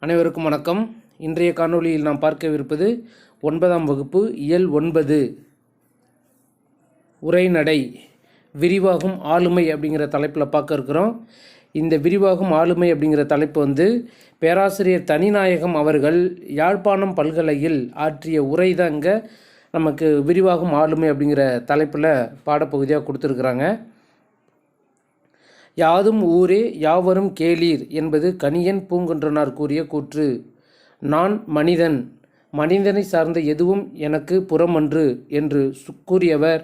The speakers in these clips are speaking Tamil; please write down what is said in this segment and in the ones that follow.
அனைவருக்கும் வணக்கம். இன்றைய காணொளியில் நாம் பார்க்கவிருப்பது 9ஆம் வகுப்பு இயல் 9 உரைநடை விரிவாகும் ஆளுமை அப்படிங்கிற தலைப்பில் பார்க்க இருக்கிறோம். இந்த விரிவாகும் ஆளுமை அப்படிங்கிற தலைப்பு பேராசிரியர் தனிநாயகம் அவர்கள் யாழ்ப்பாணம் பல்கலையில் ஆற்றிய உரை தான் இங்கே நமக்கு விரிவாகும் ஆளுமை அப்படிங்கிற தலைப்பில் பாடப்பகுதியாக கொடுத்துருக்குறாங்க. யாதும் ஊரே யாவரும் கேளீர் என்பது கணியன் பூங்குன்றனார் கூறிய கூற்று. நான் மனிதன், மனிதனை சார்ந்த எதுவும் எனக்கு புறமன்று என்று கூறியவர்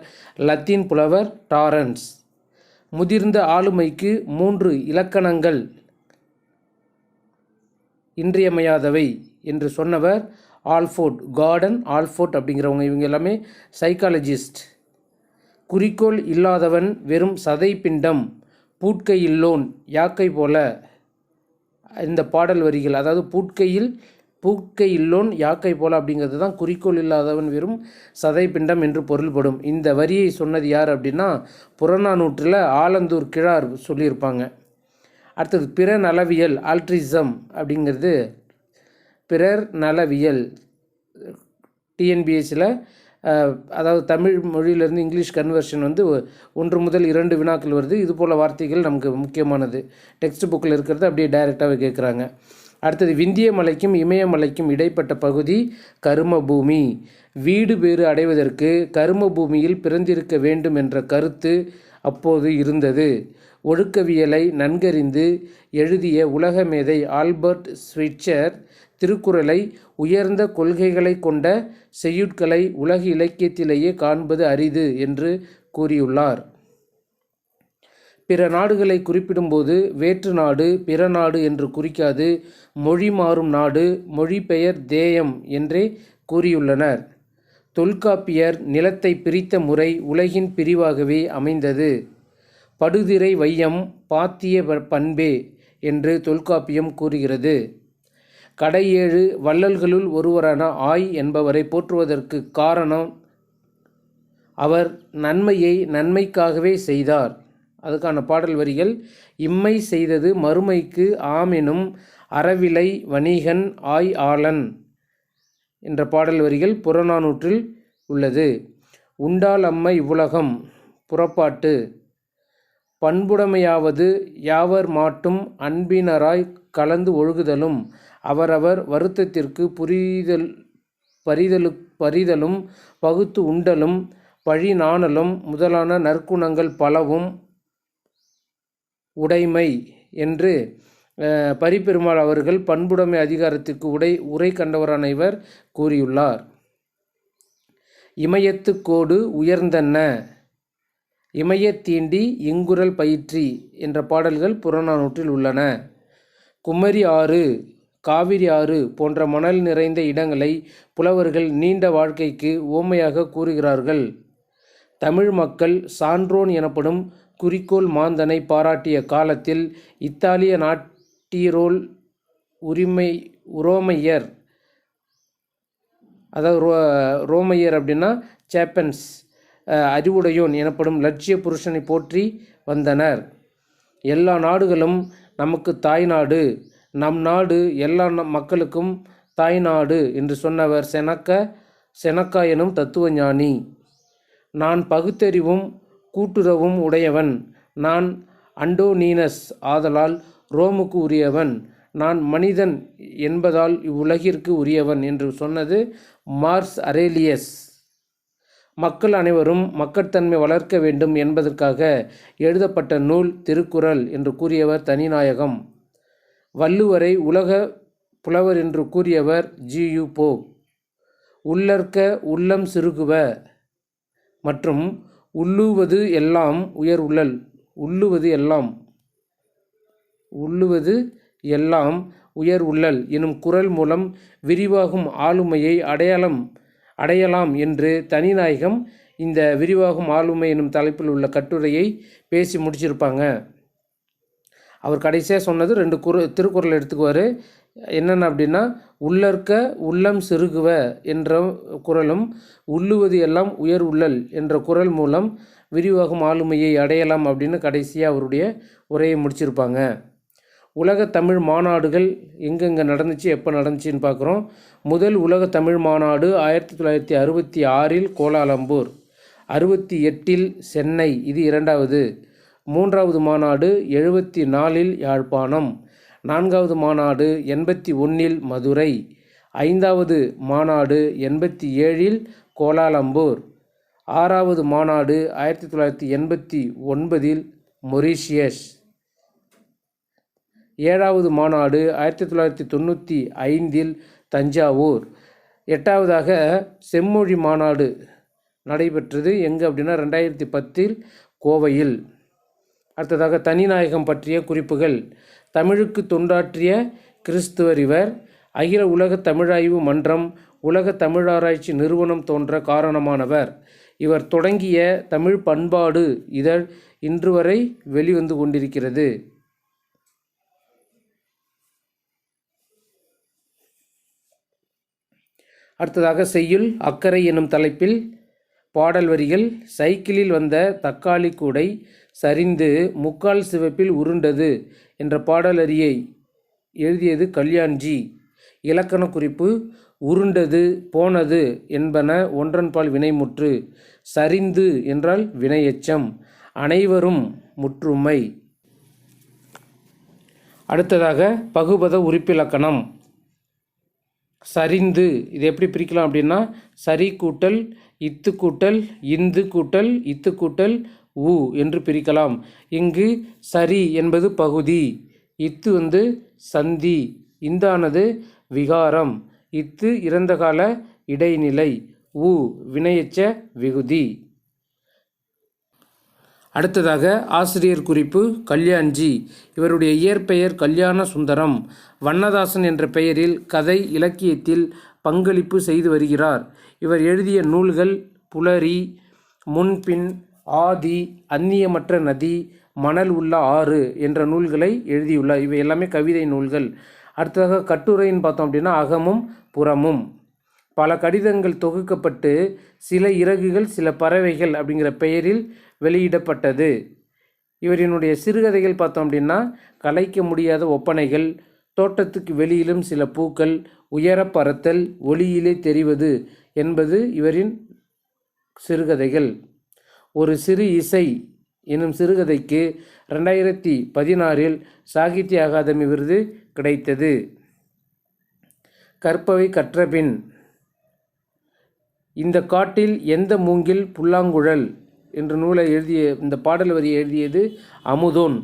லத்தீன் புலவர் டாரன்ஸ். முதிர்ந்த ஆளுமைக்கு 3 இலக்கணங்கள் இன்றியமையாதவை என்று சொன்னவர் ஆல்ஃபோர்ட், கார்டன் ஆல்ஃபோர்ட் அப்படிங்கிறவங்க. இவங்க எல்லாமே சைக்காலஜிஸ்ட். குறிக்கோள் இல்லாதவன் வெறும் சதை பிண்டம், பூட்கை இல்லோன் யாக்கை போல. இந்த பாடல் வரிகள், அதாவது பூட்கை இல்லோன் யாக்கை போல அப்படிங்கிறது தான் குறிக்கோள் இல்லாதவன் வெறும் சதை பிண்டம் என்று பொருள்படும். இந்த வரியை சொன்னது யார் அப்படின்னா புறநானூற்றில் ஆலந்தூர் கிழார் சொல்லியிருப்பாங்க. அடுத்தது பிற நலவியல், ஆல்ட்ரிசம் அப்படிங்கிறது பிறர் நலவியல். டிஎன்பிஎஸ்சியில் அதாவது தமிழ் மொழியிலேருந்து இங்கிலீஷ் கன்வர்ஷன் 1 முதல் 2 வினாக்கள் வருது. இது போல் வார்த்தைகள் நமக்கு முக்கியமானது. டெக்ஸ்ட் புக்கில் இருக்கிறது அப்படியே டைரெக்டாகவே கேட்குறாங்க. அடுத்தது விந்திய மலைக்கும் இமயமலைக்கும் இடைப்பட்ட பகுதி கரும பூமி. வீடு பேறு அடைவதற்கு கரும பூமியில் பிறந்திருக்க வேண்டும் என்ற கருத்து அப்போது இருந்தது. ஒழுக்கவியலை நன்கறிந்து எழுதிய உலக மேதை ஆல்பர்ட் ஸ்விட்சர் திருக்குறளை உயர்ந்த கொள்கைகளை கொண்ட செய்யுட்களை உலக இலக்கியத்திலேயே காண்பது அரிது என்று கூறியுள்ளார். பிற நாடுகளை குறிப்பிடும்போது வேற்று நாடு, பிற நாடு என்று குறிக்காது மொழி மாறும் நாடு, மொழிபெயர் தேயம் என்றே கூறியுள்ளனர். தொல்காப்பியர் நிலத்தை பிரித்த முறை உலகின் பிரிவாகவே அமைந்தது. படுதிரை வையம் பாத்திய பண்பே என்று தொல்காப்பியம் கூறுகிறது. கடையேழு வள்ளல்களுள் ஒருவரான ஆய் என்பவரை போற்றுவதற்கு காரணம் அவர் நன்மையை நன்மைக்காகவே செய்தார். அதுக்கான பாடல் வரிகள் இம்மை செய்தது மறுமைக்கு ஆமெனும் அறவிலை வணிகன் ஆய் ஆளன் என்ற பாடல் வரிகள் புறநானூற்றில் உள்ளது. உண்டால் அம்மை இவ்வுலகம் புறப்பாட்டு. பண்புடைமையாவது யாவர் மாட்டும் அன்பினராய் கலந்து ஒழுகுதலும் அவரவர் வருத்தத்திற்கு பரிதலும் பகுத்து உண்டலும் பழி நாணலும் முதலான நற்குணங்கள் பலவும் உடைமை என்று பரிபெருமாள் அவர்கள் பண்புடைமை அதிகாரத்திற்கு உரை கண்டவரான இவர் கூறியுள்ளார். இமயத்து கோடு உயர்ந்தன்ன, இமயத்தீண்டி இங்குரல் பயிற்றி என்ற பாடல்கள் புறநானூற்றில் உள்ளன. குமரி ஆறு, காவிரி ஆறு போன்ற மணல் நிறைந்த இடங்களை புலவர்கள் நீண்ட வாழ்க்கைக்கு உவமையாக கூறுகிறார்கள். தமிழ் மக்கள் சான்றோன் எனப்படும் குறிக்கோள் மாந்தனை பாராட்டிய காலத்தில் இத்தாலிய நாட்டீரோல் உரோமையர், அதாவது ரோமையர் அப்படின்னா சேப்பன்ஸ், அறிவுடையோன் எனப்படும் லட்சிய புருஷனை போற்றி வந்தனர். எல்லா நாடுகளும் நமக்கு தாய்நாடு, நம் நாடு எல்லா மக்களுக்கும் தாய்நாடு என்று சொன்னவர் செனக்கா எனும் தத்துவ ஞானி. நான் பகுத்தறிவும் கூட்டுறவும் உடையவன், நான் அண்டோனீனஸ் ஆதலால் ரோமுக்கு உரியவன், நான் மனிதன் என்பதால் இவ்வுலகிற்கு உரியவன் என்று சொன்னது மார்ஸ் அரேலியஸ். மக்கள் அனைவரும் மக்கட்தன்மை வளர்க்க வேண்டும் என்பதற்காக எழுதப்பட்ட நூல் திருக்குறள் என்று கூறியவர் தனிநாயகம். வள்ளுவரை உலக புலவர் என்று கூறியவர் ஜி.யு. போப். உள்ளற்க உள்ளம் சிறுகுவ மற்றும் உள்ளுவது எல்லாம் உயர் உள்ளல், உள்ளுவது எல்லாம் உயர் உள்ளல் எனும் குறள் மூலம் விரிவாகும் ஆளுமையை அடையலாம் என்று தனிநாயகம் இந்த விரிவாகும் ஆளுமை எனும் தலைப்பில் உள்ள கட்டுரையை பேசி முடிச்சிருப்பாங்க. அவர் கடைசியாக சொன்னது 2 திருக்குறள் எடுத்துக்குவார். என்னென்ன அப்படின்னா உள்ளற்க உள்ளம் சிறுகுவ என்ற குறளும் உள்ளுவது எல்லாம் உயர் உள்ளல் என்ற குறள் மூலம் விரிவாகும் ஆளுமையை அடையலாம் அப்படின்னு கடைசியாக அவருடைய உரையை முடிச்சிருப்பாங்க. உலக தமிழ் மாநாடுகள் எங்கெங்கே நடந்துச்சு, எப்போ நடந்துச்சுன்னு பார்க்குறோம். முதல் உலக தமிழ் மாநாடு 1966 கோலாலம்பூர், 68 சென்னை, இது இரண்டாவது. மூன்றாவது மாநாடு 74 யாழ்ப்பாணம், நான்காவது மாநாடு 81 மதுரை, ஐந்தாவது மாநாடு 87 கோலாலம்பூர், ஆறாவது மாநாடு 1989 மொரீஷியஸ், ஏழாவது மாநாடு 1995 தஞ்சாவூர், எட்டாவதாக செம்மொழி மாநாடு நடைபெற்றது எங்கே அப்படின்னா 2010 கோவையில். அடுத்ததாக தனிநாயகம் பற்றிய குறிப்புகள். தமிழுக்கு தொண்டாற்றிய கிறிஸ்துவர் இவர். அகில உலக தமிழாய்வு மன்றம், உலக தமிழாராய்ச்சி நிறுவனம் தோன்ற காரணமானவர். இவர் தொடங்கிய தமிழ் பண்பாடு இதழ் இன்று வரை வெளிவந்து கொண்டிருக்கிறது. அடுத்ததாக செய்யுள் அக்கறை எனும் தலைப்பில் பாடல் வரிகள். சைக்கிளில் வந்த தக்காளி கூடை சரிந்து முக்கால் சிவப்பில் உருண்டது என்ற பாடல் வரியை எழுதியது கல்யாண்ஜி. இலக்கண குறிப்பு. உருண்டது, போனது என்பன ஒன்றன்பால் வினைமுற்று. சரிந்து என்றால் வினையெச்சம். அனைவரும் முற்றுமை. அடுத்ததாக பகுபத உறுப்பிலக்கணம். சரிந்து இது எப்படி பிரிக்கலாம் அப்படின்னா, சரி கூட்டல் இத்து கூட்டல் இந்து கூட்டல் இத்து கூட்டல் உ என்று பிரிக்கலாம். இங்கு சரி என்பது பகுதி, இத்து சந்தி, இந்தானது விகாரம், இத்து இறந்த கால இடைநிலை, உ வினையெச்ச விகுதி. அடுத்ததாக ஆசிரியர் குறிப்பு. கல்யாண்ஜி. இவருடைய இயற்பெயர் கல்யாண சுந்தரம். வண்ணதாசன் என்ற பெயரில் கதை இலக்கியத்தில் பங்களிப்பு செய்து வருகிறார். இவர் எழுதிய நூல்கள் புலரி, முன்பின், ஆதி, அந்நியமற்ற நதி, மணல் உள்ள ஆறு என்ற நூல்களை எழுதியுள்ளார். இவை எல்லாமே கவிதை நூல்கள். அடுத்ததாக கட்டுரைன்னு பார்த்தோம் அப்படின்னா அகமும் புறமும். பல கடிதங்கள் தொகுக்கப்பட்டு சில இறகுகள் சில பறவைகள் அப்படிங்கிற பெயரில் வெளியிடப்பட்டது. இவரினுடைய சிறுகதைகள் பார்த்தோம் அப்படின்னா கலைக்க முடியாத ஒப்பனைகள், தோட்டத்துக்கு வெளியிலும் சில பூக்கள், உயர பறத்தல், ஒளியிலே தெரிவது என்பது இவரின் சிறுகதைகள். ஒரு சிறு இசை எனும் சிறுகதைக்கு 2016 சாகித்ய அகாதமி விருது கிடைத்தது. கற்பவை கற்றபின். இந்த காட்டில் எந்த மூங்கில் புல்லாங்குழல் என்ற நூலை எழுதிய இந்த பாடல் வரியை எழுதியது அமுதோன்.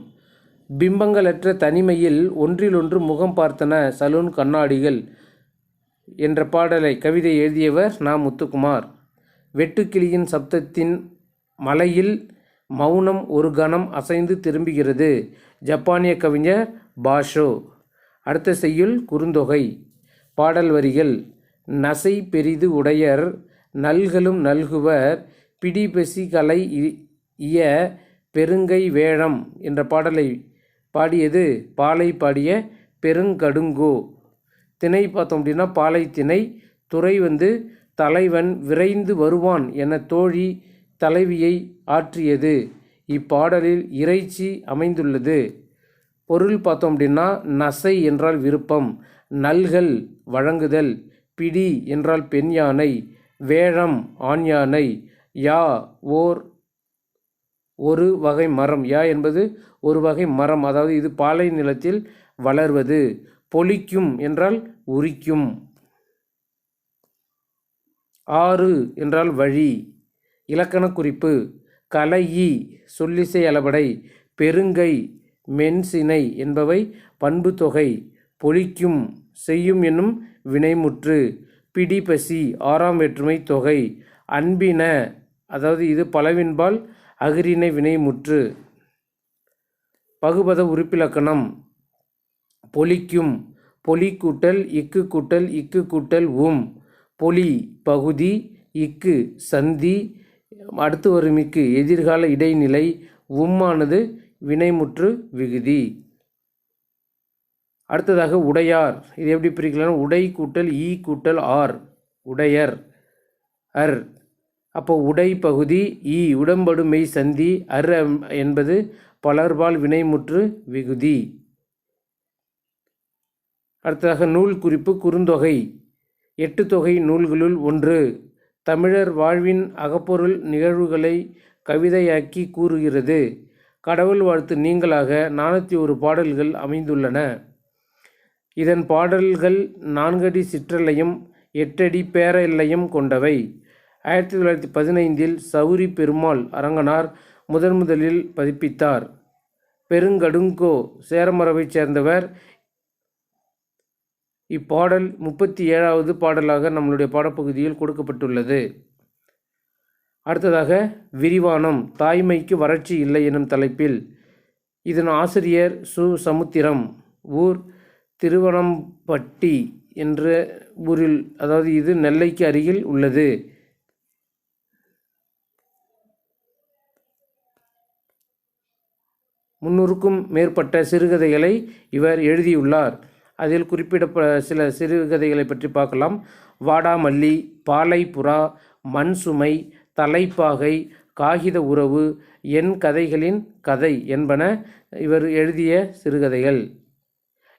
பிம்பங்களற்ற தனிமையில் ஒன்றிலொன்று முகம் பார்த்தன சலூன் கண்ணாடிகள் என்ற பாடலை கவிதை எழுதியவர் நா. முத்துக்குமார். வெட்டுக்கிளியின் சப்தத்தின் மலையில் மௌனம் ஒரு கணம் அசைந்து திரும்புகிறது. ஜப்பானிய கவிஞர் பாஷோ. அடுத்த செய்யுள் குறுந்தொகை. பாடல் வரிகள். நசை பெரிது உடையர் நல்களும் நல்குவர் பிடிபெசி கலை இய பெருங்கை வேழம் என்ற பாடலை பாடியது பாலை பாடிய பெருங்கடுங்கோ. திணை பார்த்தோம் அப்படின்னா பாலை திணை. துறை தலைவன் விரைந்து வருவான் என தோழி தலைவியை ஆற்றியது. இப்பாடலில் இறைச்சி அமைந்துள்ளது. பொருள் பார்த்தோம் அப்படின்னா நசை என்றால் விருப்பம், நல்கள் வழங்குதல், பிடி என்றால் பெண் யானை, வேழம் ஆண் யானை, யா ஒரு வகை மரம். யா என்பது ஒரு வகை மரம், அதாவது இது பாலை நிலத்தில் வளர்வது. பொலிக்கும் என்றால் உரிக்கும். ஆறு என்றால் வழி. இலக்கண குறிப்பு. கலையி சொல்லிசை அளபடை, பெருங்கை மென்சினை என்பவை பண்பு தொகை. பொலிக்கும் செய்யும் என்னும் வினைமுற்று. பிடிபசி ஆறாம் வேற்றுமை தொகை. அன்பின அதாவது இது பலவின்பால் அகிரிணை வினைமுற்று. பகுபத உறுப்பிலக்கணம். பொலிக்கும் பொலி கூட்டல் இக்கு கூட்டல் இக்கு கூட்டல் பொலி பகுதி, இக்கு சந்தி, அடுத்து வரும் இக்கு எதிர்கால இடைநிலை, ஆனது வினைமுற்று விகுதி. அடுத்ததாக உடையார். இது எப்படி பிரிக்கலாம்? உடை கூட்டல் ஈ கூட்டல் ஆர், உடையர். அர் அப்போ உடை பகுதி, ஈ உடம்படு மெய் சந்தி, அர் என்பது பலர்பால் வினைமுற்று விகுதி. அடுத்ததாக நூல் குறிப்பு குறுந்தொகை 8 தொகை நூல்களுள் ஒன்று. தமிழர் வாழ்வின் அகப்பொருள் நிகழ்வுகளை கவிதையாக்கி கூறுகிறது. கடவுள் வாழ்த்து நீங்களாக 401 பாடல்கள் அமைந்துள்ளன. இதன் பாடல்கள் 4 அடி சிற்றலையும் 8 அடி பேர எல்லையும் கொண்டவை. 1915 சௌரி பெருமாள் அரங்கனார் முதலில் பதிப்பித்தார். பெருங்கடுங்கோ சேரமரபைச் சேர்ந்தவர். இப்பாடல் 37வது பாடலாக நம்மளுடைய பாடப்பகுதியில் கொடுக்கப்பட்டுள்ளது. அடுத்ததாக விரிவானம் தாய்மைக்கு வறட்சி இல்லை எனும் தலைப்பில். இதன் ஆசிரியர் சு. சமுத்திரம். ஊர் திருவனம்பட்டி என்ற ஊரில், அதாவது இது நெல்லைக்கு அருகில் உள்ளது. முன்னூறுக்கும் மேற்பட்ட சிறுகதைகளை இவர் எழுதியுள்ளார். அதில் சில சிறுகதைகளை பற்றி பார்க்கலாம். வாடாமல்லி, பாலைப்புறா, மண் சுமை, தலைப்பாகை, காகித உறவு, என் கதைகளின் கதை என்பன இவர் எழுதிய சிறுகதைகள்.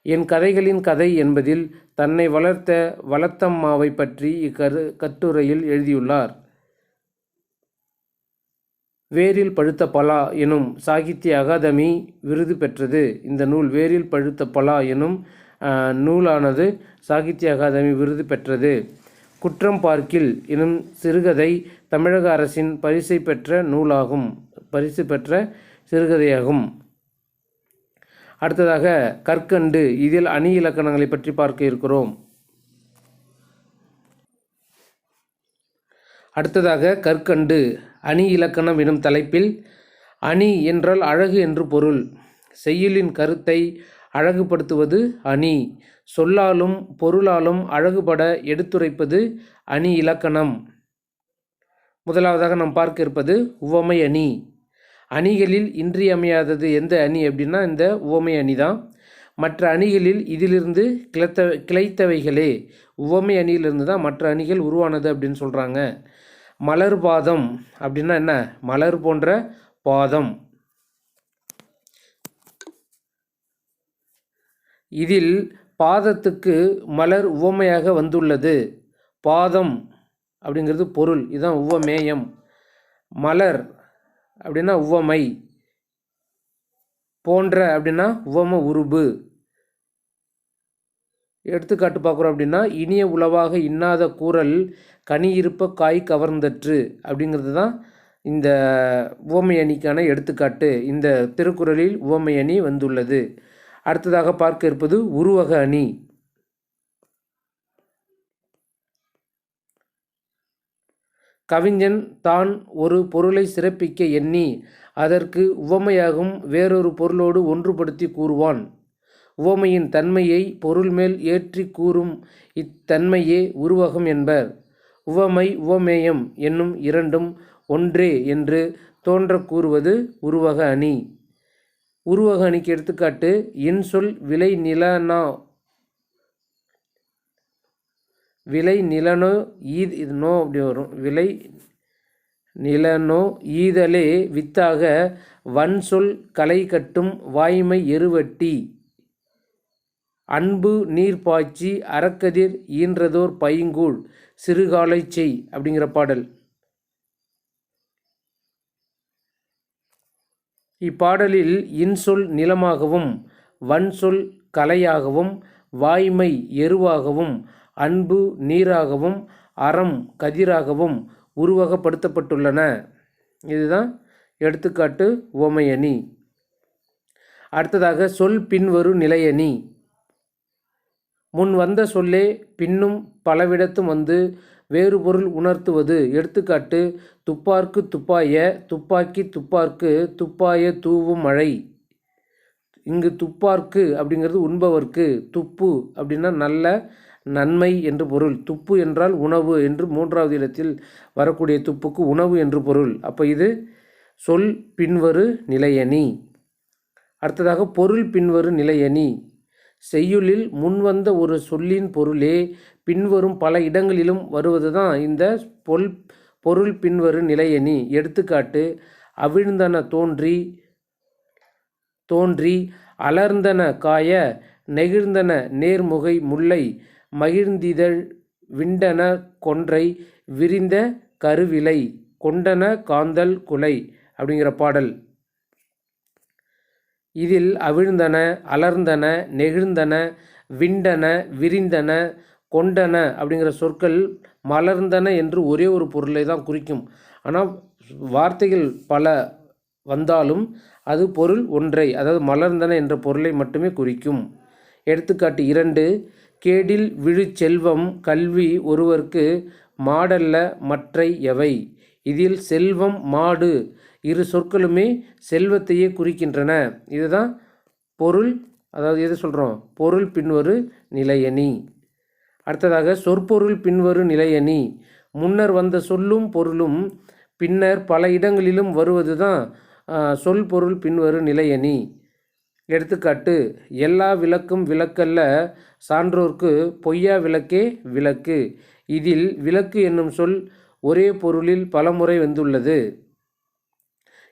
என் கதைகளின் கதை என்பதில் தன்னை வளர்த்த வளத்தம்மாவை பற்றி கட்டுரையில் எழுதியுள்ளார். வேரில் பழுத்த பலா எனும் சாகித்ய அகாதமி விருது பெற்றது. இந்த நூல் வேரில் பழுத்த பலா எனும் நூலானது சாகித்ய அகாதமி விருது பெற்றது. குற்றம் பார்க்கில் எனும் சிறுகதை தமிழக அரசின் பரிசு பெற்ற சிறுகதையாகும். அடுத்ததாக கற்கண்டு. இதில் அணி இலக்கணங்களை பற்றி பார்க்க இருக்கிறோம். அடுத்ததாக கற்கண்டு அணி இலக்கணம் எனும் தலைப்பில். அணி என்றால் அழகு என்று பொருள். செய்யுளின் கருத்தை அழகுபடுத்துவது அணி. சொல்லாலும் பொருளாலும் அழகுபட எடுத்துரைப்பது அணி இலக்கணம். முதலாவதாக நாம் பார்க்க இருப்பது உவமை அணி. அணிகளில் இன்றியமையாதது எந்த அணி அப்படின்னா இந்த உவமை அணி தான். மற்ற அணிகளில் இதிலிருந்து கிளைத்தவைகளே. உவமை அணியிலிருந்து தான் மற்ற அணிகள் உருவானது அப்படின்னு சொல்கிறாங்க. மலர் பாதம் அப்படின்னா என்ன? மலர் போன்ற பாதம். இதில் பாதத்துக்கு மலர் உவமையாக வந்துள்ளது. பாதம் அப்படிங்கிறது பொருள், இதுதான் உவமேயம். மலர் அப்படின்னா உவமை, போன்ற அப்படின்னா உவம உருபு. எடுத்துக்காட்டு பார்க்குறோம் அப்படின்னா, இனிய உளவாக இன்னாத கூறல் கனி இருப்ப காய் கவர்ந்தற்று அப்படிங்கிறது தான் இந்த உவமை அணிக்கான எடுத்துக்காட்டு. இந்த திருக்குறளில் உவமை அணி வந்துள்ளது. அடுத்ததாக பார்க்க இருப்பது உருவக அணி. கவிஞன் தான் ஒரு பொருளை சிறப்பிக்க எண்ணி அதற்கு உவமையாகும் வேறொரு பொருளோடு ஒன்றுபடுத்தி கூறுவான். உவமையின் தன்மையை பொருள் மேல் ஏற்றி கூறும் இத்தன்மையே உருவகம் என்பர். உவமை உவமேயம் என்னும் இரண்டும் ஒன்றே என்று தோன்ற கூறுவது உருவக அணி. உருவக அணிக்கு எடுத்துக்காட்டு இன்சொல் விளை நிலனோ நோ அப்படி வரும். விளை நிலனோ ஈதலே வித்தாக வன்சொல் களை கட்டும் வாய்மை எருவட்டி அன்பு நீர் பாய்ச்சி அறக்கதிர் ஈன்றதோர் பைங்கூழ் சிறுகாலை செய் அப்படிங்கிற பாடல். இப்பாடலில் இன்சொல் நிலமாகவும் வன்சொல் கலையாகவும் வாய்மை எருவாகவும் அன்பு நீராகவும் அறம் கதிராகவும் உருவகப்படுத்தப்பட்டுள்ளன. இதுதான் எடுத்துக்காட்டு உவமையணி. அடுத்ததாக சொல் பின்வரு நிலையணி. முன் வந்த சொல்லே பின்னும் பலவிடத்தும் வந்து வேறு பொருள் உணர்த்துவது. எடுத்துக்காட்டு துப்பார்க்கு துப்பாய, துப்பாக்கி துப்பார்க்கு, துப்பாய தூவும் மழை. இங்கு துப்பார்க்கு அப்படிங்கிறது உண்பவர்க்கு, துப்பு அப்படின்னா நல்ல நன்மை என்று பொருள். துப்பு என்றால் உணவு என்று 3வது இடத்தில் வரக்கூடிய துப்புக்கு உணவு என்று பொருள். அப்போ இது சொல் பின்வரு நிலையணி. அடுத்ததாக பொருள் பின்வரு நிலையணி. செய்யுளில் முன்வந்த ஒரு சொல்லின் பொருளே பின்வரும் பல இடங்களிலும் வருவது தான் இந்த பொருள் பின்வரு நிலையணி. எடுத்துக்காட்டு அவிழ்ந்தன தோன்றி அலர்ந்தன காய நெகிழ்ந்தன நேர்முகை முல்லை மகிழ்ந்திதழ் விண்டன கொன்றை விரிந்த கருவிலை கொண்டன காந்தல் குலை அப்படிங்கிற பாடல். இதில் அவிழ்ந்தன, அலர்ந்தன, நெகிழ்ந்தன, விண்டன, விரிந்தன, கொண்டன அப்படிங்கிற சொற்கள் மலர்ந்தன என்று ஒரே ஒரு பொருளை தான் குறிக்கும். ஆனால் வார்த்தைகள் பல வந்தாலும் அது பொருள் ஒன்றை, அதாவது மலர்ந்தன என்ற பொருளை மட்டுமே குறிக்கும். எடுத்துக்காட்டு 2, கேடில் விழு செல்வம் கல்வி ஒருவர்க்கு மாடல்ல மற்றை எவை. இதில் செல்வம் மாடு இரு சொற்களுமே செல்வத்தையே குறிக்கின்றன. இதுதான் பொருள், அதாவது எது சொல்கிறோம், பொருள் பின்வரு நிலையணி. அடுத்ததாக சொற்பொருள் பின்வரு நிலையணி. முன்னர் வந்த சொல்லும் பொருளும் பின்னர் பல இடங்களிலும் வருவது தான் சொல் பொருள் பின்வரு நிலையணி. எடுத்துக்காட்டு, எல்லா விளக்கும் விளக்கல்ல சான்றோர்க்கு பொய்யா விளக்கே விளக்கு. இதில் விளக்கு என்னும் சொல் ஒரே பொருளில் பலமுறை வந்துள்ளது.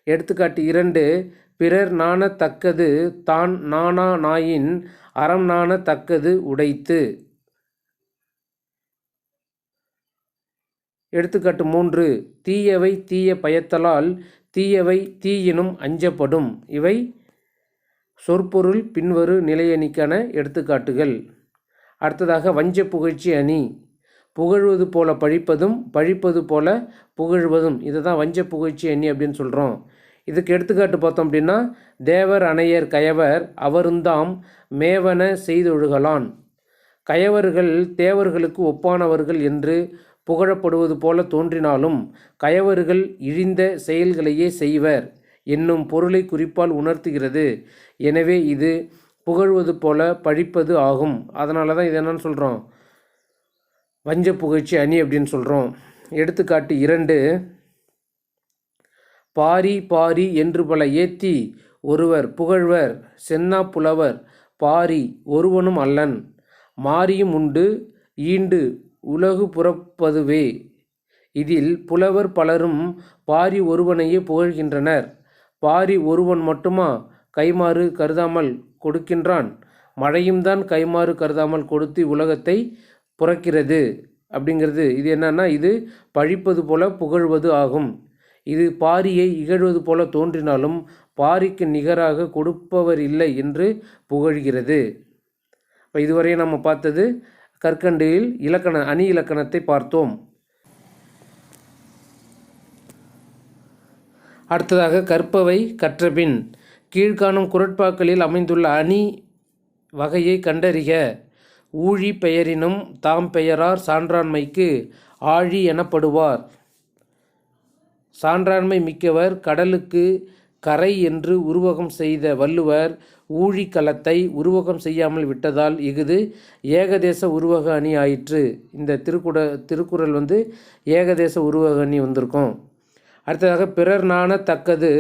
எடுத்துக்காட்டு 2, பிறர் நாண தக்கது தான் நாணா நாயின் அறம் நாண தக்கது உடைத்து. எடுத்துக்காட்டு 3, தீயவை தீய பயத்தலால் தீயவை தீயினும் அஞ்சப்படும். இவை சொற்பொருள் பின்வரு நிலையணிக்கான எடுத்துக்காட்டுகள். அடுத்ததாக வஞ்ச புகழ்ச்சி அணி. புகழ்வது போல பழிப்பதும் பழிப்பது போல புகழ்வதும், இதை தான் வஞ்ச புகழ்ச்சி அணி அப்படின்னு சொல்கிறோம். இதுக்கு எடுத்துக்காட்டு பார்த்தோம் அப்படின்னா, தேவர் அணையர் கயவர் அவருந்தாம் மேவன செய்தொழுகலான். கயவர்கள் தேவர்களுக்கு ஒப்பானவர்கள் என்று புகழப்படுவது போல தோன்றினாலும் கயவர்கள் இழிந்த செயல்களையே செய்வர் என்னும் பொருளை குறிப்பால் உணர்த்துகிறது. எனவே இது புகழ்வது போல பழிப்பது ஆகும். அதனால தான் இது என்னன்னு சொல்கிறோம், வஞ்ச புகழ்ச்சி அணி அப்படின்னு சொல்கிறோம். எடுத்துக்காட்டு 2, பாரி பாரி என்று பல ஏத்தி ஒருவர் புகழ்வர் சென்னா புலவர் பாரி ஒருவனும் அல்லன். மாரியும் உண்டு ஈண்டு உலகு புறப்பதுவே. இதில் புலவர் பலரும் பாரி ஒருவனையே புகழ்கின்றனர். பாரி ஒருவன் மட்டுமா கைமாறு கருதாமல் கொடுக்கின்றான்? மழையும் தான் கைமாறு கருதாமல் கொடுத்து உலகத்தை புறக்கிறது அப்படிங்கிறது. இது என்னன்னா, இது பழிப்பது போல புகழ்வது ஆகும். இது பாரியை இகழ்வது போல தோன்றினாலும் பாரிக்கு நிகராக கொடுப்பவர் இல்லை என்று புகழ்கிறது. இப்போ இதுவரை நம்ம பார்த்தது கற்கண்டியில் அணி இலக்கணத்தை பார்த்தோம். அடுத்ததாக கற்பவை கற்றபின் கீழ்காணும் குறட்பாக்களில் அமைந்துள்ள அணி வகையை கண்டறிக. ஊழி பெயரினும் தாம் பெயரார் சான்றாண்மைக்கு ஆழி எனப்படுவார். சான்றாண்மை மிக்கவர் கடலுக்கு கரை என்று உருவகம் செய்த வள்ளுவர் ஊழி களத்தை உருவகம் செய்யாமல் விட்டதால் இஃது ஏகதேச உருவக அணி ஆயிற்று. இந்த திருக்குறள் ஏகதேச உருவக அணி வந்திருக்கும். அடுத்ததாக பிறர் நாண தக்கது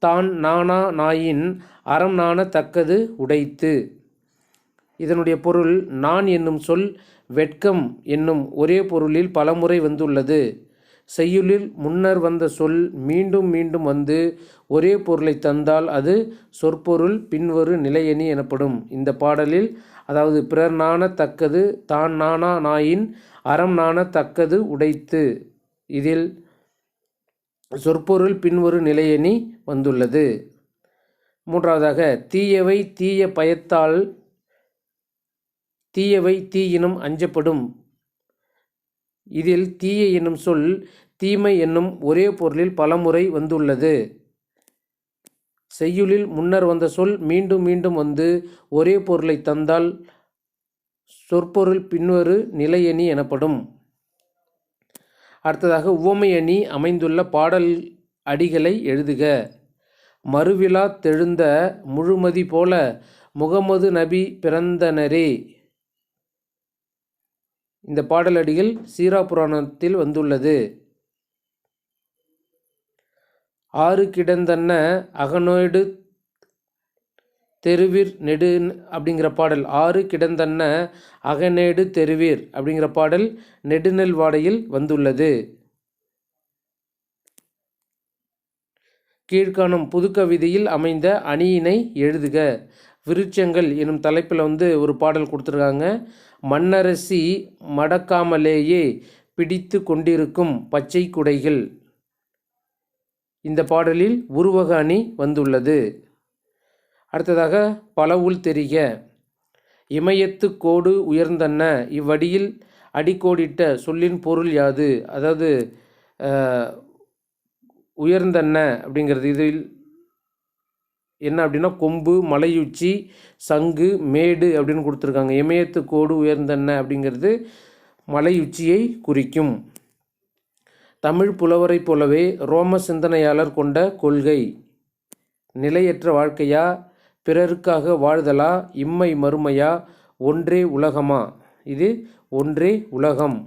தான் நாணா நாயின் அறம் நாண தக்கது உடைத்து. இதனுடைய பொருள், நான் என்னும் சொல் வெட்கம் என்னும் ஒரே பொருளில் பலமுறை வந்துள்ளது. செய்யுளில் முன்னர் வந்த சொல் மீண்டும் மீண்டும் வந்து ஒரே பொருளை தந்தால் அது சொற்பொருள் பின்வரு நிலையணி எனப்படும். இந்த பாடலில் அதாவது பிறர் நாண தக்கது தான் நாணா நாயின் அறம் நாண தக்கது உடைத்து, இதில் சொற்பொருள் பின்வரு நிலையணி வந்துள்ளது. மூன்றாவதாக தீயவை தீய பயத்தால் தீயவை தீயினும் அஞ்சப்படும். இதில் தீய என்னும் சொல் தீமை என்னும் ஒரே பொருளில் பலமுறை வந்துள்ளது. செய்யுளில் முன்னர் வந்த சொல் மீண்டும் மீண்டும் வந்து ஒரே பொருளை தந்தால் சொற்பொருள் பின்வரு நிலையணி எனப்படும். அடுத்ததாக உவமை அணி அமைந்துள்ள பாடல் அடிகளை எழுதுக. மறுவிழா தெழுந்த முழுமதி போல முகமது நபி பிறந்தனரே. இந்த பாடலடிகள் சீரா புராணத்தில் வந்துள்ளது. ஆறு கிடந்தன்ன அகனோடு தெருவீர் நெடு அப்படிங்கிற பாடல், ஆறு கிடந்தன்ன அகநேடு தெருவீர் அப்படிங்கிற பாடல் நெடுநெல் வாடையில் வந்துள்ளது. கீழ்காணும் புதுக்கவிதையில் அமைந்த அணியினை எழுதுக. விருட்சங்கள் எனும் தலைப்பில் வந்து ஒரு பாடல் கொடுத்துருக்காங்க. மண்ணரசி மடக்காமலேயே பிடித்து கொண்டிருக்கும் பச்சை குடைகள். இந்த பாடலில் உருவக அணி வந்துள்ளது. அடுத்ததாக பலவுள் தெரிக. இமயத்து கோடு உயர்ந்தன்ன இவ்வடியில் அடிக்கோடிட்ட சொல்லின் பொருள் யாது? அதாவது உயர்ந்தன்ன அப்படிங்கிறது இதில் என்ன அப்படின்னா கொம்பு, மலையுச்சி, சங்கு, மேடு அப்படின்னு கொடுத்துருக்காங்க. இமயத்து கோடு உயர்ந்தன்ன அப்படிங்கிறது மலையுச்சியை குறிக்கும். தமிழ் புலவரை போலவே ரோம சிந்தனையாளர் கொண்ட கொள்கை. நிலையற்ற வாழ்க்கையா, பிறருக்காக வாழ்தலா, இம்மை மறுமையா, ஒன்றே உலகமா? இது ஒன்றே உலகம்.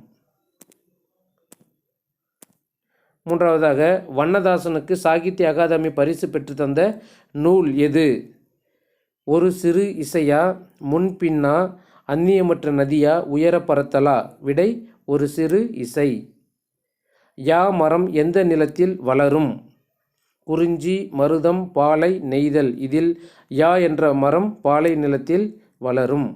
மூன்றாவதாக வண்ணதாசனுக்கு சாகித்ய அகாதமி பரிசு பெற்று தந்த நூல் எது? ஒரு சிறு இசையா, முன்பின்னா, அந்நியமற்ற நதியா, உயர பறத்தலா? விடை ஒரு சிறு இசை. யா மரம் எந்த நிலத்தில் வளரும்? குறிஞ்சி, மருதம், பாலை, நெய்தல். இதில் யா என்ற மரம் பாலை நிலத்தில் வளரும்.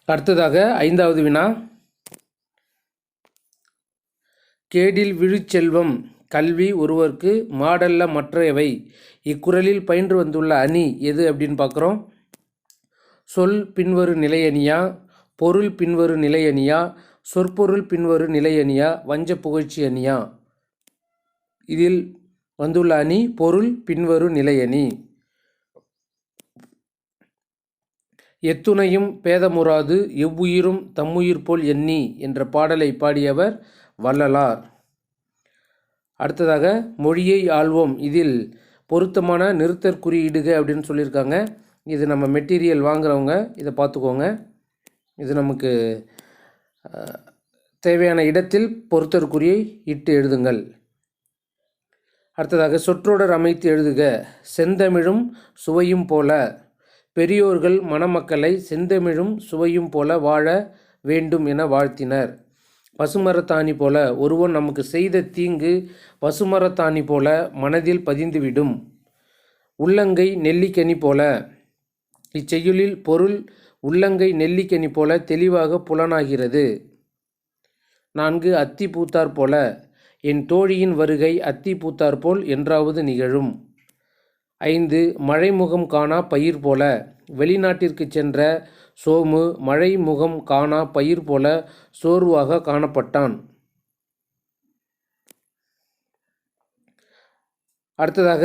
அடுத்ததாக 5வது வினா. கேடில் விழுச்செல்வம் கல்வி ஒருவர்க்கு மாடல்ல மற்றையவை. இக்குறளில் பயின்று வந்துள்ள அணி எது அப்படின்னு பார்க்குறோம். சொல் பின்வரு நிலையணியா, பொருள் பின்வரு நிலையணியா, சொற்பொருள் பின்வரு நிலையணியா, வஞ்ச புகழ்ச்சி அணியா? இதில் வந்துள்ள அணி பொருள் பின்வரு நிலையணி. எத்துணையும் பேதமுறாது எவ்வுயிரும் தம்முயிர் போல் எண்ணி என்ற பாடலை பாடியவர் வள்ளலார். அடுத்ததாக மொழியை ஆள்வோம். இதில் பொருத்தமான நிறுத்தற்குறியிடுக அப்படின்னு சொல்லியிருக்காங்க. இது நம்ம மெட்டீரியல் வாங்குறவங்க இதை பார்த்துக்கோங்க. இது நமக்கு தேவையான இடத்தில் பொருத்தற்குறியை இட்டு எழுதுங்கள். அடுத்ததாக சொற்றொடர் அமைத்து எழுதுக. செந்தமிழும் சுவையும் போல. பெரியோர்கள் மணமக்களை செந்தமிழும் சுவையும் போல வாழ வேண்டும் என வாழ்த்தினர். பசுமரத்தாணி போல. ஒருவன் நமக்கு செய்த தீங்கு பசுமரத்தாணி போல மனதில் பதிந்துவிடும். உள்ளங்கை நெல்லிக்கனி போல. இச்செய்யுளில் பொருள் உள்ளங்கை நெல்லிக்கனி போல தெளிவாக புலனாகிறது. 4 அத்தி பூத்தார் போல. என் தோழியின் வருகை அத்தி பூத்தார் போல் என்றாவது நிகழும். 5 மழைமுகம் காணா பயிர் போல. வெளிநாட்டிற்கு சென்ற சோமு மழைமுகம் காணா பயிர் போல சோர்வாக காணப்பட்டான். அடுத்ததாக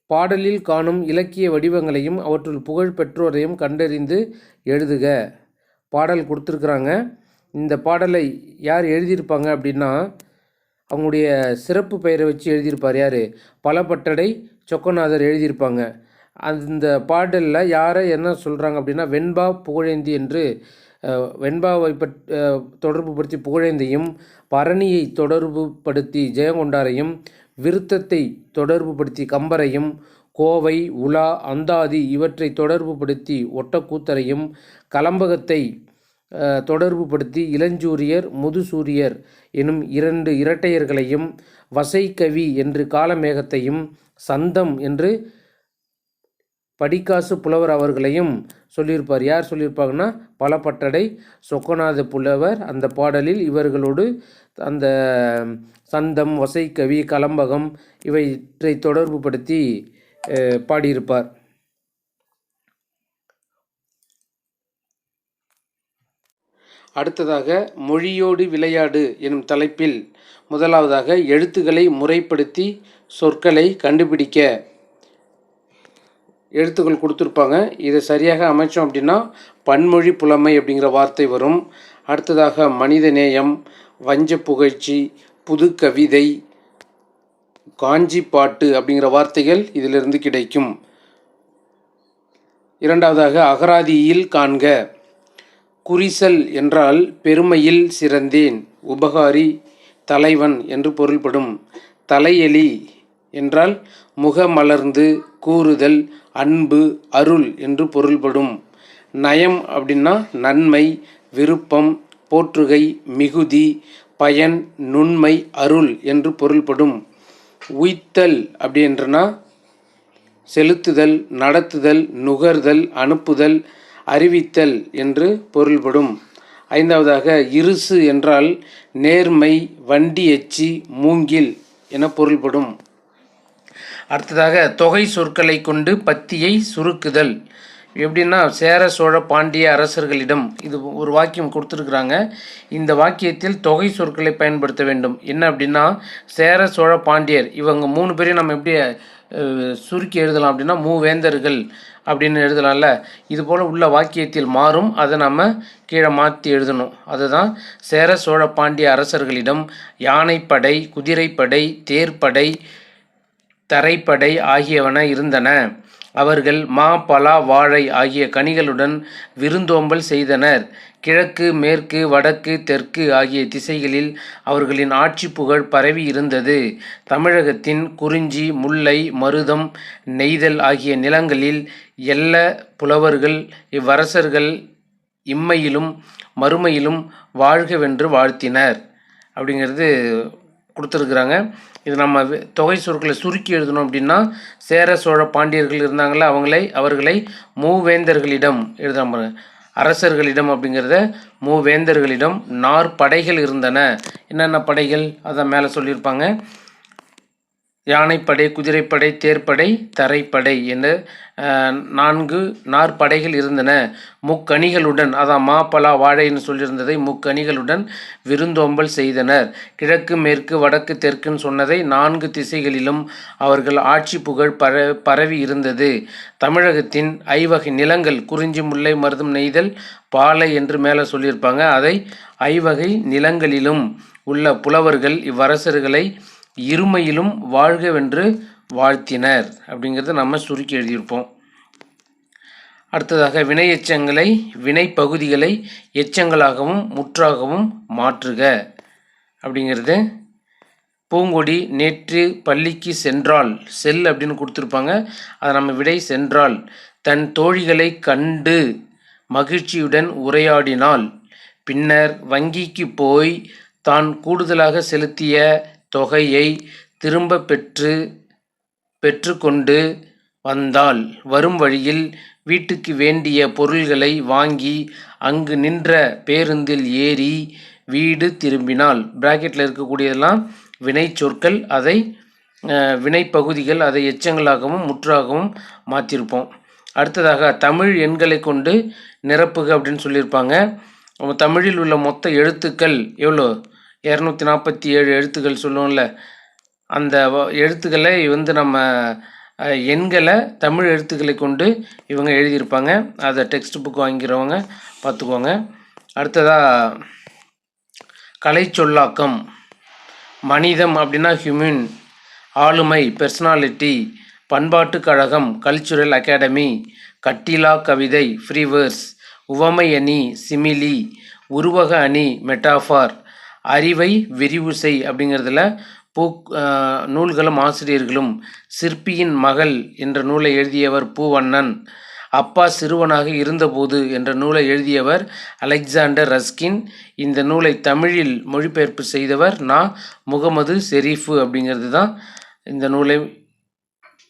பாடலில் காணும் இலக்கிய வடிவங்களையும் அவற்றுள் புகழ் பெற்றோரையும் கண்டறிந்து எழுதுக. பாடல் கொடுத்துருக்குறாங்க. இந்த பாடலை யார் எழுதியிருப்பாங்க அப்படின்னா அவங்களுடைய சிறப்பு பெயரை வச்சு எழுதியிருப்பார். யார்? பலபட்டடை சொக்கநாதர் எழுதியிருப்பாங்க. அந்த பாடலில் யாரை என்ன சொல்கிறாங்க அப்படின்னா வெண்பா புகழேந்தி என்று வெண்பாவை தொடர்பு படுத்தி புகழேந்தியும், பரணியை தொடர்பு படுத்தி ஜெயங்கொண்டாரையும், விருத்தத்தை தொடர்பு படுத்தி கம்பரையும், கோவை, உலா, அந்தாதி இவற்றை தொடர்பு படுத்தி ஒட்டக்கூத்தரையும், கலம்பகத்தை தொடர்பு படுத்தி இளஞ்சூரியர், முதுசூரியர் எனும் 2 இரட்டையர்களையும், வசைக்கவி என்று காலமேகத்தையும், சந்தம் என்று படிக்காசு புலவர் அவர்களையும் சொல்லியிருப்பார். யார் சொல்லியிருப்பாங்கன்னா பலபட்டடை சொக்கநாத புலவர் அந்த பாடலில் இவர்களோடு அந்த சந்தம், வசைக்கவி, கலம்பகம் இவற்றை தொடர்பு படுத்தி பாடியிருப்பார். அடுத்ததாக மொழியோடு விளையாடு எனும் தலைப்பில் முதலாவதாக எழுத்துக்களை முறைப்படுத்தி சொற்களை கண்டுபிடிக்க. எழுத்துக்கள் கொடுத்துருப்பாங்க. இதை சரியாக அமைச்சோம் அப்படின்னா பன்மொழி புலமை அப்படிங்கிற வார்த்தை வரும். அடுத்ததாக மனிதநேயம், வஞ்ச புகழ்ச்சி, புது கவிதை, காஞ்சி பாட்டு அப்படிங்கிற வார்த்தைகள் இதிலிருந்து கிடைக்கும். இரண்டாவதாக அகராதியில் காண்க. குறிசல் என்றால் பெருமையில் சிறந்தேன், உபகாரி, தலைவன் என்று பொருள்படும். தலையெளி என்றால் முகமலர்ந்து கூறுதல், அன்பு, அருள் என்று பொருள்படும். நயம் அப்படின்னா நன்மை, விருப்பம், போற்றுகை, மிகுதி, பயன், நுண்மை, அருள் என்று பொருள்படும். உய்த்தல் அப்படின்றனா செலுத்துதல், நடத்துதல், நுகர்தல், அனுப்புதல், அறிவித்தல் என்று பொருள்படும். ஐந்தாவதாக இருசு என்றால் நேர்மை, வண்டி எச்சி, மூங்கில் என பொருள்படும். அடுத்ததாக தொகை சொற்களை கொண்டு பத்தியை சுருக்குதல். எப்படின்னா சேர சோழ பாண்டிய அரசர்களிடம், இது ஒரு வாக்கியம் கொடுத்துருக்குறாங்க. இந்த வாக்கியத்தில் தொகை சொற்களை பயன்படுத்த வேண்டும். என்ன அப்படின்னா சேர சோழ பாண்டியர் இவங்க 3 பேரையும் நம்ம எப்படி சுருக்கி எழுதலாம் அப்படின்னா மூவேந்தர்கள் அப்படின்னு எழுதலாம்ல. இது போல் உள்ள வாக்கியத்தில் மாறும், அதை நம்ம கீழே மாற்றி எழுதணும். அதுதான் சேர சோழ பாண்டிய அரசர்களிடம் யானைப்படை, குதிரைப்படை, தேர்ப்படை, தரைப்படை ஆகியவன இருந்தன. அவர்கள் மா, பலா, வாழை ஆகிய கனிகளுடன் விருந்தோம்பல் செய்தனர். கிழக்கு, மேற்கு, வடக்கு, தெற்கு ஆகிய திசைகளில் அவர்களின் ஆட்சி புகழ் பரவி இருந்தது. தமிழகத்தின் குறிஞ்சி, முல்லை, மருதம், நெய்தல் ஆகிய நிலங்களில் எல்ல புலவர்கள் இவ்வரசர்கள் இம்மையிலும் மறுமையிலும் வாழ்கவென்று வாழ்த்தினர் அப்படிங்கிறது கொடுத்துருக்குறாங்க. இது நம்ம தொகை சொற்களை சுருக்கி எழுதணும் அப்படின்னா சேர சோழ பாண்டியர்கள் இருந்தாங்களே அவர்களை மூவேந்தர்களிடம் எழுதாம அரசர்களிடம் அப்படிங்கிறத மூவேந்தர்களிடம் நாற்படைகள் இருந்தன. என்னென்ன படைகள் அதை மேலே சொல்லியிருப்பாங்க. யானைப்படை, குதிரைப்படை, தேர்ப்படை, தரைப்படை என்ற 4 நாற்படைகள் இருந்தன. முக்கணிகளுடன், அதான் மா, பலா, வாழைன்னு சொல்லியிருந்ததை முக்கணிகளுடன் விருந்தோம்பல் செய்தனர். கிழக்கு, மேற்கு, வடக்கு, தெற்குன்னு சொன்னதை 4 திசைகளிலும் அவர்கள் ஆட்சி புகழ் பரவி இருந்தது. தமிழகத்தின் ஐவகை நிலங்கள் குறிஞ்சி, முல்லை, மருதம், நெய்தல், பாலை என்று மேலே சொல்லியிருப்பாங்க. அதை ஐவகை நிலங்களிலும் உள்ள புலவர்கள் இவ்வரசர்களை இருமையிலும் வாழ்கவென்று வாழ்த்தினர் அப்படிங்கிறத நம்ம சுருக்கி எழுதியிருப்போம். அடுத்ததாக வினை எச்சங்களை வினை பகுதிகளை எச்சங்களாகவும் முற்றாகவும் மாற்றுக அப்படிங்கிறது. பூங்கொடி நேற்று பள்ளிக்கு சென்றாள், செல் அப்படின்னு கொடுத்துருப்பாங்க. அதை நம்ம விடை சென்றாள். தன் தோழிகளை கண்டு மகிழ்ச்சியுடன் உரையாடினாள். பின்னர் வங்கிக்கு போய் தான் கூடுதலாக செலுத்திய தொகையை திரும்ப பெற்றுக்கொண்டு வந்தாள். வரும் வழியில் வீட்டுக்கு வேண்டிய பொருள்களை வாங்கி அங்கு நின்ற பேருந்தில் ஏறி வீடு திரும்பினாள். பிராக்கெட்டில் இருக்கக்கூடியதெல்லாம் வினை சொற்கள், அதை வினைப்பகுதிகள், அதை எச்சங்களாகவும் முற்றாகவும் மாற்றிருப்போம். அடுத்ததாக தமிழ் எண்களை கொண்டு நிரப்புக அப்படின்னு சொல்லியிருப்பாங்க. தமிழில் உள்ள மொத்த எழுத்துக்கள் எவ்வளோ? 247 எழுத்துக்கள் சொல்லுவோம்ல, அந்த எழுத்துக்களை நம்ம எண்களை தமிழ் எழுத்துக்களை கொண்டு இவங்க எழுதியிருப்பாங்க. அதை டெக்ஸ்ட் புக் வாங்கிறவங்க பார்த்துக்கோங்க. அடுத்ததாக கலை சொல்லாக்கம். மனிதம் அப்படின்னா ஹியூமன், ஆளுமை பெர்சனாலிட்டி, பண்பாட்டு கழகம் கல்ச்சுரல் அகாடமி, கட்டிலா கவிதை ஃப்ரீ வேர்ஸ், உவமை அணி சிமிலி, உருவக அணி மெட்டாஃபார், அறிவை விரிவு செய் அப்படிங்கிறதுல நூல்களும் ஆசிரியர்களும். சிற்பியின் மகள் என்ற நூலை எழுதியவர் பூவண்ணன். அப்பா சிறுவனாக இருந்தபோது என்ற நூலை எழுதியவர் அலெக்சாண்டர் ரஸ்கின். இந்த நூலை தமிழில் மொழிபெயர்ப்பு செய்தவர் முகமது ஷெரீஃபு அப்படிங்கிறது தான் இந்த நூலை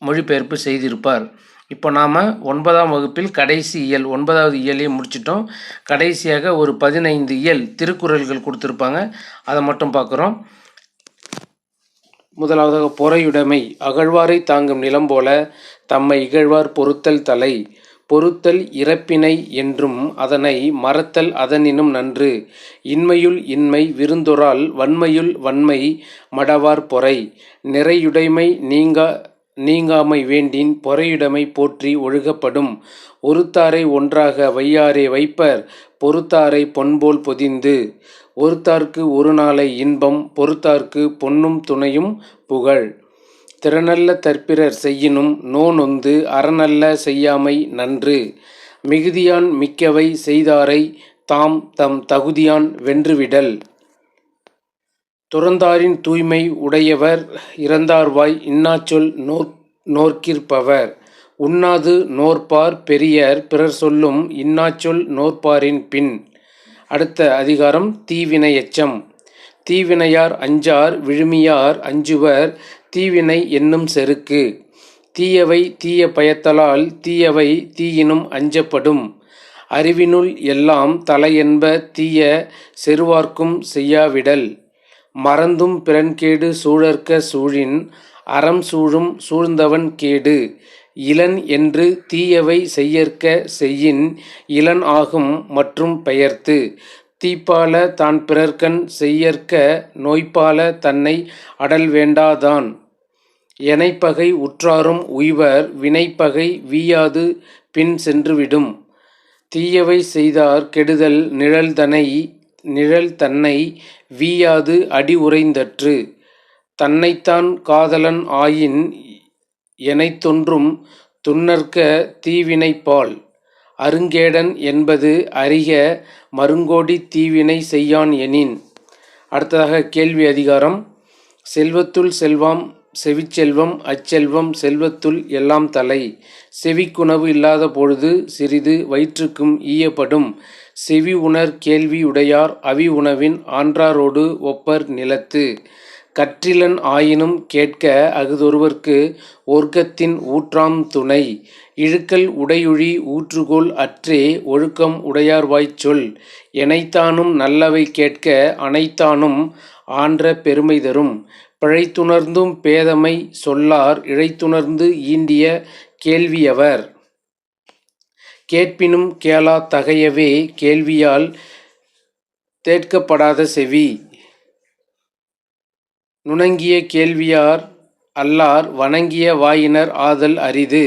மொழிபெயர்ப்பு செய்திருப்பார். இப்போ நாம் 9ஆம் வகுப்பில் கடைசி இயல் 9வது இயலையும் முடிச்சிட்டோம். கடைசியாக ஒரு 15 இயல் திருக்குறள்கள் கொடுத்துருப்பாங்க, அதை மட்டும் பார்க்குறோம். முதலாவதாக பொறையுடைமை. அகழ்வாரை தாங்கும் நிலம் போல தம்மை இகழ்வார் பொறுத்தல் தலை. பொறுத்தல் இறப்பினை என்றும் அதனை மறத்தல் அதனினும் நன்று. இன்மையுள் இன்மை விருந்தொரால் வன்மையுள் வன்மை மடவார் பொறை. நிறையுடைமை நீங்காமை வேண்டின் பொறையுடைமை போற்றி ஒழுகப்படும். ஒருத்தாரை ஒன்றாக வையாரே வைப்பர் பொறுத்தாரை பொன்போல் பொதிந்து. ஒருத்தார்க்கு ஒரு நாளை இன்பம் பொறுத்தார்க்கு பொன்னும் துணையும் புகழ். திறனல்ல தற்பிறர் செய்யினும் நொந்து அறனல்ல செய்யாமை நன்று. மிகுதியான் மிக்கவை செய்தாரை தம் தகுதியான் வென்றுவிடல். துறந்தாரின் தூய்மை உடையவர் இறந்தார்வாய் இன்னாச்சொல் நோர்க்கிற்பவர். உண்ணாது நோற்பார் பெரியர் பிறர் சொல்லும் இன்னாச்சொல் நோற்பாரின் பின். அடுத்த அதிகாரம் தீவினை எச்சம். தீவினையார் அஞ்சார் விழுமியார் அஞ்சுவர் தீவினை என்னும் செருக்கு. தீயவை தீய பயத்தலால் தீயவை தீயினும் அஞ்சப்படும். அறிவினுள் எல்லாம் தலையென்ப தீய செருவார்க்கும் செய்யாவிடல். மறந்தும் பிறன்கேடு சூழற்க சூழின் அறம் சூழும் சூழ்ந்தவன் கேடு. இலன் என்று தீயவை செய்யற்க செய்யின் இலன் ஆகும் மற்றும் பெயர்த்து. தீப்பால தான் பிறர்க்கண் செய்யற்க நோய்ப்பால தன்னை அடல் வேண்டாதான். எனைப்பகை உற்றாரும் உய்வர் வினைப்பகை வீயாது பின் சென்றுவிடும். தீயவை செய்தார் கெடுதல் நிழல் தன்னை வீயாது அடி உறைந்தற்று. தன்னைத்தான் காதலன் ஆயின் எனைத்தொன்றும் துன்னற்க தீவினைப்பால். அருங்கேடன் என்பது அறிக மருங்கோடி தீவினை செய்யான் எனின். அடுத்ததாக கேள்வி அதிகாரம். செல்வத்துள் செல்வம் செவிச்செல்வம் அச்செல்வம் செல்வத்துள் எல்லாம் தலை. செவிக்குணவு இல்லாத பொழுது சிறிது வயிற்றுக்கும் ஈயப்படும். செவி உணர் கேள்வி உடையார் அவி உணவின் ஆன்றாரோடு ஒப்பர் நிலத்து. கற்றிலன் ஆயினும் கேட்க அஃதொருவர்க்கு ஒர்க்கத்தின் ஊற்றாம் துணை. இழுக்கல் உடையுழி ஊற்றுகோல் அற்றே ஒழுக்கம் உடையார்வாய்ச் சொல். எனைத்தானும் நல்லவை கேட்க அனைத்தானும் ஆன்ற பெருமை தரும். பிழைத்துணர்ந்தும் பேதமை சொல்லார் இழைத்துணர்ந்து ஈண்டிய கேள்வியவர். கேட்பினும் கேளா தகையவே கேள்வியால் தேட்கப்படாத செவி. நுணங்கிய கேள்வியார் அல்லார் வணங்கிய வாயினர் ஆதல் அரிது.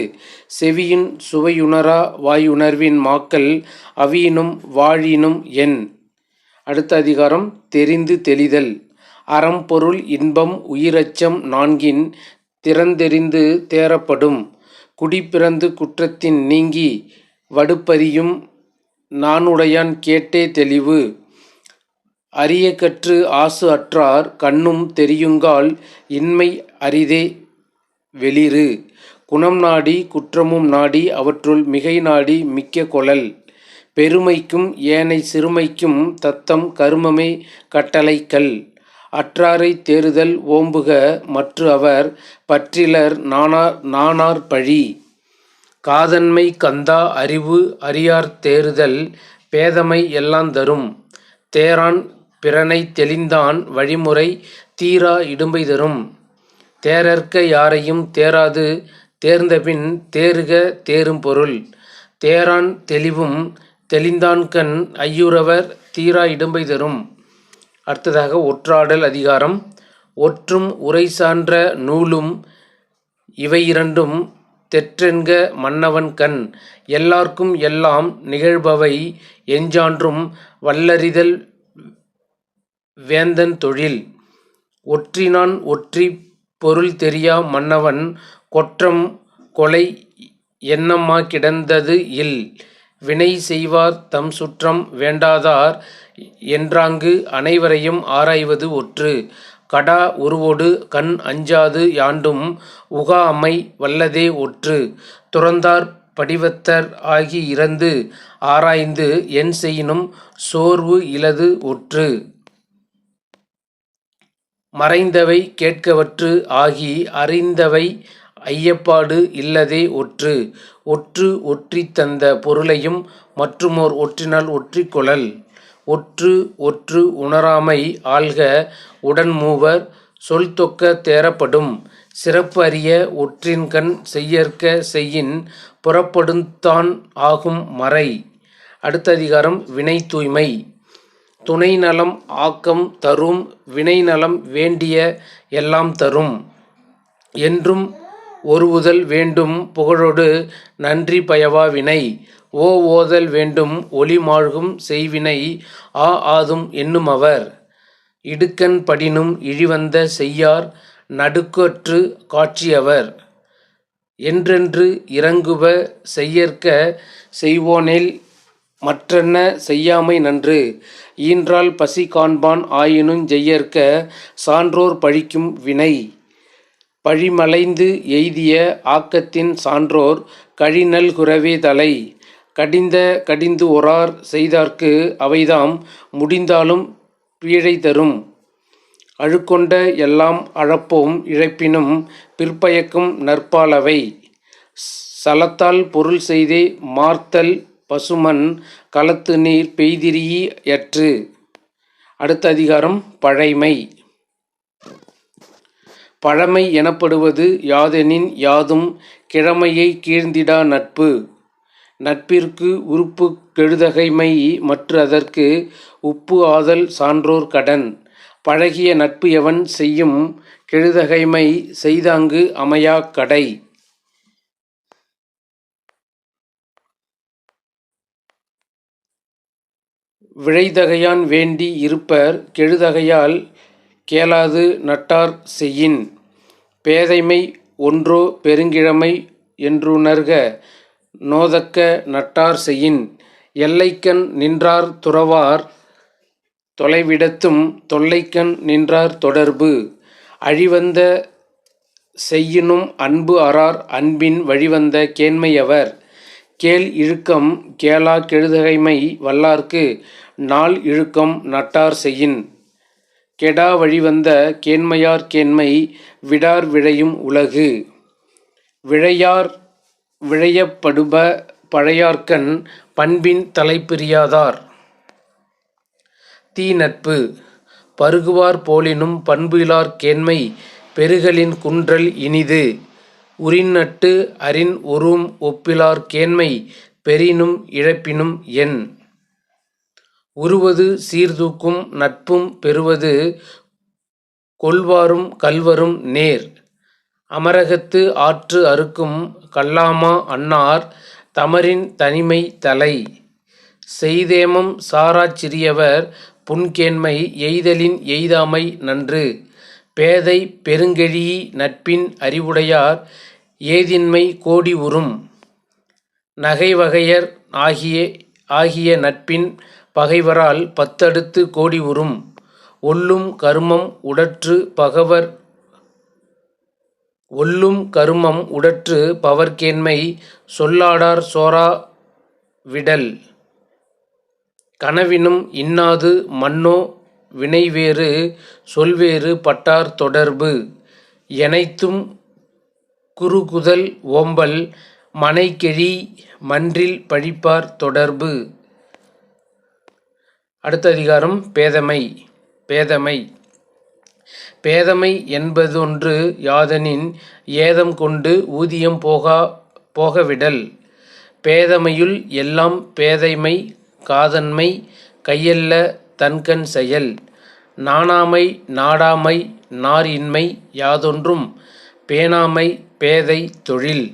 செவியின் சுவையுணரா வாயுணர்வின் மாக்கள் அவியினும் வாழினும் என். அடுத்த அதிகாரம் தெரிந்து தெளிதல். அறம் பொருள் இன்பம் உயிரச்சம் நான்கின் திறந்தெரிந்து தேறப்படும். குடிப்பிறந்து குற்றத்தின் நீங்கி வடுப்பறியும் நானுடையான் கேட்டே தெளிவு. அரிய கற்று ஆசு அற்றார் கண்ணும் தெரியுங்கால் இன்மை அரிதே வெளிறு. குணம் நாடி குற்றமும் நாடி அவற்றுள் மிகை நாடி மிக்க கொளல். பெருமைக்கும் ஏனை சிறுமைக்கும் தத்தம் கருமமே கட்டளைக்கல். அற்றாரை தேறுதல் ஓம்புக மற்று அவர் பற்றிலர் நாணார் பழி. காதன்மை கந்தா அறிவு அறியார் தேறுதல் பேதமை எல்லாந் தரும். தேரான் பிறனை தெளிந்தான் வழிமுறை தீரா இடும்பை தரும். தேரற்க யாரையும் தேராது தேர்ந்தபின் தேறுக தேரும் பொருள். தேரான் தெளிவும் தெளிந்தான்கண் ஐயுறவர் தீரா இடும்பை தரும். அடுத்ததாக ஒற்றாடல் அதிகாரம். ஒற்றும் உரை சான்ற நூலும் இவை இரண்டும் தெற்றென்க மன்னவன் கண். எல்லார்க்கும் எல்லாம் நிகழ்பவை எஞ்சான்றும் வல்லறிதல் வேந்தன் தொழில். ஒற்றினான் ஒற்றி பொருள் தெரியா மன்னவன் கொற்றம் கொலை எண்ணமா கிடந்தது இல். வினை செய்வார் தம் சுற்றம் வேண்டாதார் என்றாங்கு அனைவரையும் ஆராய்வது ஒற்று. கடா உருவொடு கண் அஞ்சாது யாண்டும் உகா அமை வல்லதே ஒற்று. துறந்தார் படிவத்தர் ஆகி இறந்து ஆராய்ந்து என் செய்யினும் சோர்வு இலது ஒற்று. மறைந்தவை கேட்கவற்று ஆகி அறிந்தவை ஐயப்பாடு இல்லதே ஒற்று. ஒற்று ஒற்றித் தந்த பொருளையும் மற்றுமோர் ஒற்றினால் ஒற்றிக் கொளல். ஒற்று ஒற்று உணராமை ஆள்க உடன்மூவர் சொல் தொக்க தேறப்படும். சிறப்பு அறிய ஒற்றின்கண் செய்யற்க செய்யின் புறப்படுந்தான் ஆகும் மறை. அடுத்த அதிகாரம் வினை தூய்மை. துணை நலம் ஆக்கம் தரும். வினை நலம் வேண்டிய எல்லாம் தரும். என்றும் ஒருவுதல் வேண்டும் புகழொடு நன்றி பயவா வினை. ஓதல் வேண்டும் ஒளி மாழ்கும் செய்வினை ஆதும் என்னும் அவர். இடுக்கண் படினும் இழிவந்த செய்யார் நடுக்கற்று காட்சியவர். என்றென்று இறங்குப செய்யற்க செய்வோனேல் மற்றென்ன செய்யாமை நன்று. ஈன்றால் பசி காண்பான் ஆயினுஞ் செய்யற்க சான்றோர் பழிக்கும் வினை. பழிமலைந்து எய்திய ஆக்கத்தின் சான்றோர் கழிநல் குரவே தலை. கடிந்து ஒரார் செய்தார்க்கு அவைதாம் முடிந்தாலும் பீழை தரும். அழுக்கொண்ட எல்லாம் அழப்போம் இழைப்பினும் பிற்பயக்கும் நற்பாலவை சலத்தால் பொருள் செய்தே மார்த்தல் பசுமன் களத்து நீர் பெய்திரியி யற்று. அடுத்த அதிகாரம் பழைமை. பழமை எனப்படுவது யாதெனின் யாதும் கிழமையை கீழ்ந்திடா நட்பு. நட்பிற்கு உறுப்பு கெழுதகைமை மற்று அதற்கு உப்பு ஆதல் சான்றோர் கடன். பழகிய நட்பு எவன் செய்யும் கெழுதகைமை செய்தாங்கு அமையா கடை. விழைதகையான் வேண்டி இருப்பர் கெழுதகையால் கேளாது நட்டார் செய்யின். பேதைமை ஒன்றோ பெருங்கிழமை என்றுணர்க நோதக்க நட்டார் செய்யின். எல்லைக்கண் நின்றார் துறவார் தொலைவிடத்தும் தொல்லைக்கண் நின்றார் தொடர்பு. அழிவந்த செய்யினும் அன்பு அறார் அன்பின் வழிவந்த கேண்மையவர். கேள் இழுக்கம் கேளா கெழுதகைமை வல்லார்க்கு நாள் இழுக்கம் நட்டார் செய்யின். கெடா வழிவந்த கேண்மையார் கேண்மை விடார் விழையும் உலகு. விழையார் விழையப்படுப பழையார்கண் பண்பின் தலைப்பிரியாதார். தீ நட்பு பருகுவார் போலினும் பண்பு இலார் கேண்மை பெருகலின் குன்றல் இனிது. உரின் நட்டு அரின் ஒரும் ஒப்பிலார் கேண்மை பெறினும் இழப்பினும் என். உறுவது சீர்தூக்கும் நட்பும் பெறுவது கொள்வாரும் கள்வரும் நேர். அமரகத்து ஆற்று அறுக்கும் கல்லாமா அன்னார் தமரின் தனிமை தலை. செய்தேமம் சாராச் சிறியவர் புன்கேண்மை எய்தலின் எய்தாமை நன்று. பேதை பெருங்கெழீஇ நட்பின் அறிவுடையார் ஏதின்மை கோடி உறும். நகைவகையர் ஆகிய நட்பின் பகைவரால் பத்தடுத்து கோடி உறும். ஒல்லும் கருமம் உடற்று பகவர் ஒல்லும் கருமம் உடற்று பவர்கேண்மை சொல்லாடார் சோரா விடல். கனவினும் இன்னாது மன்னோ வினைவேறு சொல்வேறு பட்டார் தொடர்பு. எனைத்தும் குறுகுதல் ஓம்பல் மனைகெழீ மன்றில் பழிப்பார் தொடர்பு. அடுத்த அதிகாரம் பேதமை. பேதமை பேதமை என்பதொன்று யாதெனின் ஏதம் கொண்டு ஊதியம் போகவிடல். பேதைமையுள் எல்லாம் பேதைமை காதன்மை கையல்ல தன்கண் செயல். நாணாமை நாடாமை நார் இன்மை யாதொன்றும் பேணாமை பேதை தொழில்.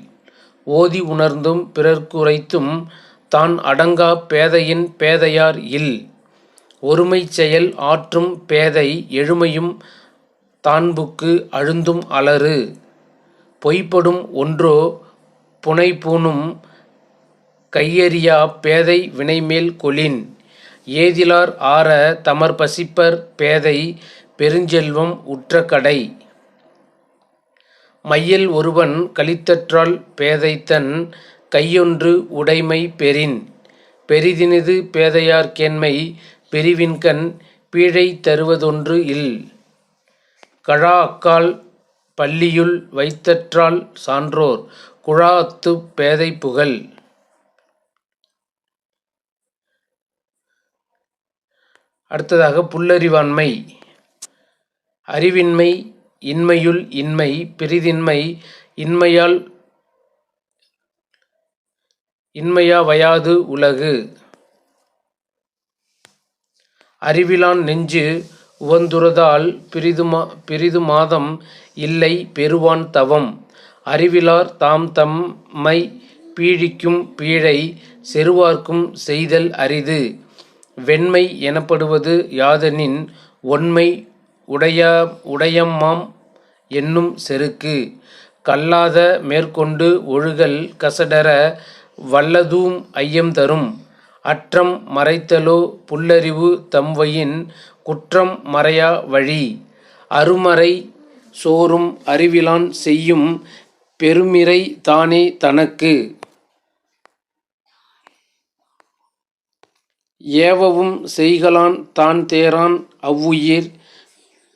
ஓதி உணர்ந்தும் பிறர்க்குரைத்தும் தான் அடங்கா பேதையின் பேதையார் இல். ஒருமைச் செயல் ஆற்றும் பேதை எழுமையும் தான்புக்கு அழுந்தும் அலறு. பொய்ப்படும் ஒன்றோ புனைபூணும் கையறியா பேதை வினைமேல் கொளின். ஏதிலார் ஆர தமர் பசிப்பர் பேதை பெருஞ்செல்வம் உற்ற கடை. மையல் ஒருவன் கழித்தற்றால் பேதைத்தன் கையொன்று உடைமை பெறின். பெரிதினிது பேதையார் கேண்மை பிரிவின்கண் பீழை தருவதொன்று இல். கழா அக்கால் பள்ளியுள் வைத்தற்றால் சான்றோர் குழா அத்துப் பேதை புகல். அடுத்ததாக புல்லறிவாண்மை. அறிவின்மை இன்மையுள் இன்மை பிறிதின்மை இன்மையா வயாது உலகு. அறிவிலான் நெஞ்சு உவந்துறதால் பிறிதுமாதம் இல்லை பெறுவான் தவம். அறிவிலார் தாம் தம்மை பீழிக்கும் பீழை செறுவார்க்கும் செய்தல் அரிது. வெண்மை எனப்படுவது யாதெனின் ஒண்மை உடையம்மாம் என்னும் செருக்கு. கல்லாத மேற்கொண்டு ஒழுகல் கசடற வல்லதூம் ஐயம் தரும். அற்றம் மறைத்தலோ புல்லறிவு தம்வயின் குற்றம் மறையா வழி. அருமறை சோறும் அறிவிலான் செய்யும் பெருமிறை தானே தனக்கு. ஏவவும் செய்கலான் தான் தேரான் அவ்வுயிர்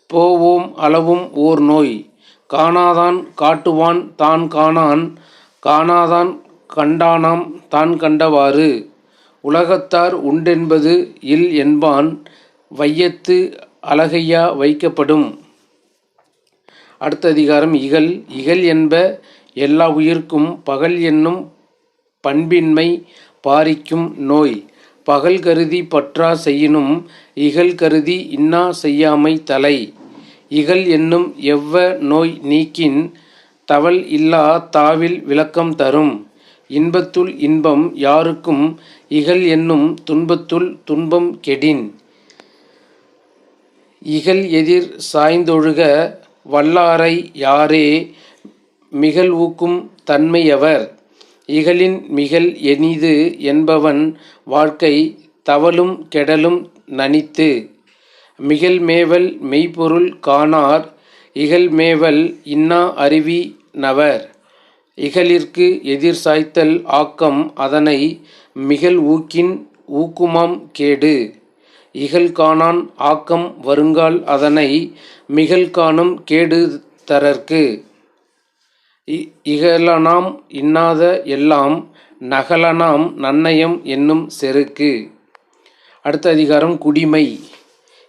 போவோம் அளவும் ஓர் நோய். காணாதான் காட்டுவான் தான் காணான் காணாதான் கண்டானாம் தான் கண்டவாறு. உலகத்தார் உண்டென்பது இல் என்பான் வையத்து அழகையா வைக்கப்படும். அடுத்த அதிகாரம் இகல். இகல் என்ப எல்லா உயிர்க்கும் பகல் என்னும் பண்பின்மை பாரிக்கும் நோய். பகல் கருதி பற்றா செய்யினும் இகல் கருதி இன்னா செய்யாமை தலை. இகல் என்னும் எவ்வ நோய் நீக்கின் தவல் இல்லா தாவில் விளக்கம் தரும். இன்பத்துள் இன்பம் யாருக்கும் இகல் என்னும் துன்பத்துள் துன்பம் கெடின். இகல் எதிர் சாய்ந்தொழுக வல்லாரை யாரே மிகல் ஊக்கும் தன்மையவர். இகலின் மிகல் எனிது என்பவன் வாழ்க்கை தவலும் கெடலும் நனித்து. மிகல் மேவல் மெய்ப்பொருள் காணார் இகல் மேவல் இன்னா அறிவி நவர். இகலிற்கு எதிர் சாய்த்தல் ஆக்கம் அதனை மிகல் ஊக்கின் ஊக்குமாம் கேடு. இகல் காணான் ஆக்கம் வருங்கால் அதனை மிகல் காணும் கேடு தரற்கு. இகலனாம் இன்னாத எல்லாம் நகலனாம் நன்னயம் என்னும் செருக்கு. அடுத்த அதிகாரம் குடிமை.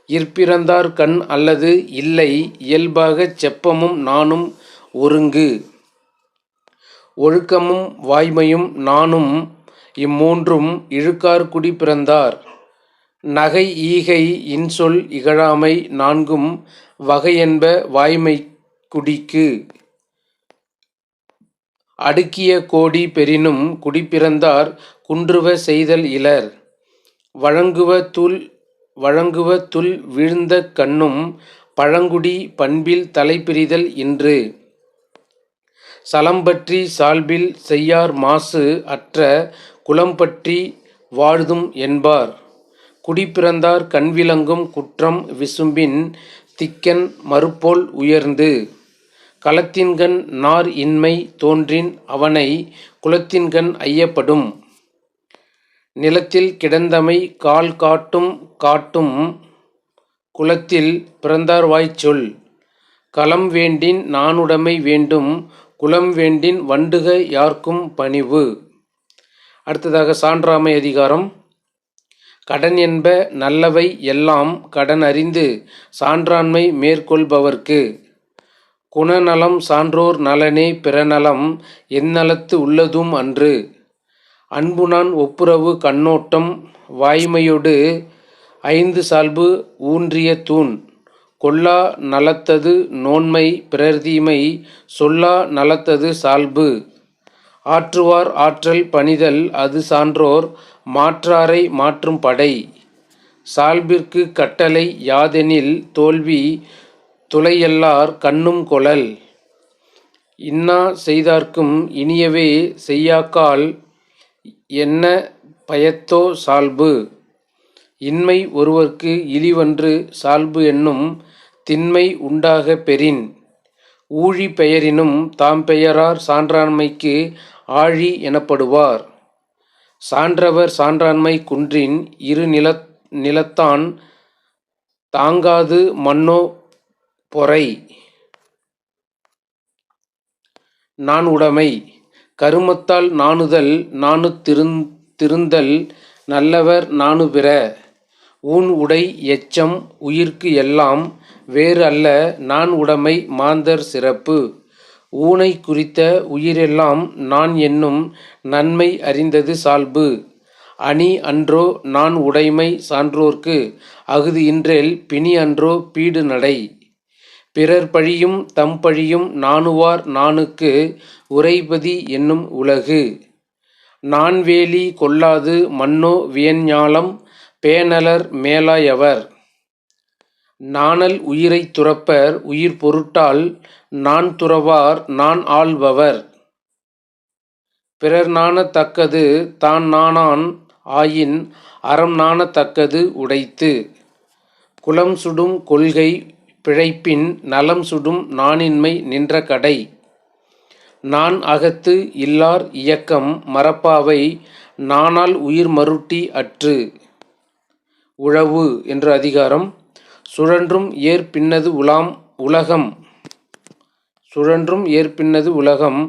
இற்பிறந்தார் கண் அல்லது இல்லை இயல்பாகச் செப்பமும் நாணும் ஒருங்கு. ஒழுக்கமும் வாய்மையும் நாணும் இம்மூன்றும் இழுக்கார் குடி பிறந்தார். நகை ஈகை இன்சொல் இகழாமை நான்கும் வகையென்ப வாய்மை குடிக்கு. அடுக்கிய கோடி பெறினும் குடிப்பிறந்தார் குன்றுவ செய்தல் இலர். வழங்குவ துள் வீழ்ந்த கண்ணும் பழங்குடி பண்பில் தலைப்பிரிதல் இன்று. சலம்பற்றி சால்பில் செய்யார் மாசு அற்ற குலம்பற்றி வாழ்தும் என்பார். குடிப்பிறந்தார் கண்விளங்கும் குற்றம் விசும்பின் திக்கன் மறுபோல் உயர்ந்து. களத்தின்கண் நார் இன்மை தோன்றின் அவனை குலத்தின்கண் ஐயப்படும். நிலத்தில் கிடந்தமை கால் காட்டும் காட்டும் குலத்தில் பிறந்தார்வாய்ச் சொல். களம் வேண்டின் நாணுடைமை வேண்டும் குலம் வேண்டின் வண்டுக யார்க்கும் பணிவு. அடுத்ததாக சான்றாமை அதிகாரம். கடன் என்ப நல்லவை எல்லாம் கடன் அறிந்து சான்றாண்மை மேற்கொள்பவர்க்கு. குணநலம் சான்றோர் நலனே பிறநலம் எந்நலத்து உள்ளதும் அன்று. அன்புநான் ஒப்புரவு கண்ணோட்டம் வாய்மையொடு ஐந்து சால்பு ஊன்றிய தூண். கொல்லா நலத்தது நோன்மை பிறர்தீமை சொல்லா நலத்தது சால்பு. ஆற்றுவார் ஆற்றல் பணிதல் அது சான்றோர் மாற்றாரை மாற்றும் படை. சால்பிற்கு கட்டளை யாதெனில் தோல்வி துளையல்லார் கண்ணும் கொளல். இன்னா செய்தார்க்கும் இனியவே செய்யாக்கால் என்ன பயத்தோ சால்பு. இன்மை ஒருவர்க்கு இழிவன்று சால்பு என்னும் திண்மை உண்டாக பெறின். ஊழி பெயரினும் தாம் பெயரார் சான்றாண்மைக்கு ஆழி எனப்படுவார். சான்றவர் சான்றாண்மை குன்றின் இரு நிலத்தான் தாங்காது மன்னோ பொறை. நான் உடைமை. கருமத்தால் நாணுதல் திருந்தல் நல்லவர் நாணுபிற. ஊன் உடை எச்சம் உயிர்க்கு எல்லாம் வேறு அல்ல நான் உடைமை மாந்தர் சிறப்பு. ஊனை குறித்த உயிரெல்லாம் நான் என்னும் நன்மை அறிந்தது சால்பு. அணி அன்றோ நான் உடைமை சான்றோர்க்கு அஃது இன்றேல் பிணி அன்றோ பீடு நடை. பிறர் பழியும் தம் பழியும் நாணுவார் நாணுக்கு உரைபதி என்னும் உலகு. நான்வேலி கொள்ளாது மன்னோ வியஞ்ஞாலம் பேணலர் மேலாயவர். நாணல் உயிரைத் துறப்பர் உயிர் பொருட்டால் நான் துறவார் நான் ஆள்பவர். பிறர் நாணத் தக்கது தான் நாணான் ஆயின் அறம் நாணத் தக்கது உடைத்து. குலம் சுடும் கொள்கை பிழைப்பின் நலம் சுடும் நாணின்மை நின்ற கடை. நான் அகத்து இல்லார் இயக்கம் மறப்பாவை நாணால் உயிர் மருட்டி அற்று. உழவு என்ற அதிகாரம். சுழன்றும் ஏற்பின்னது உலகம். சுழன்றும் ஏற்பின்னது உலகம்,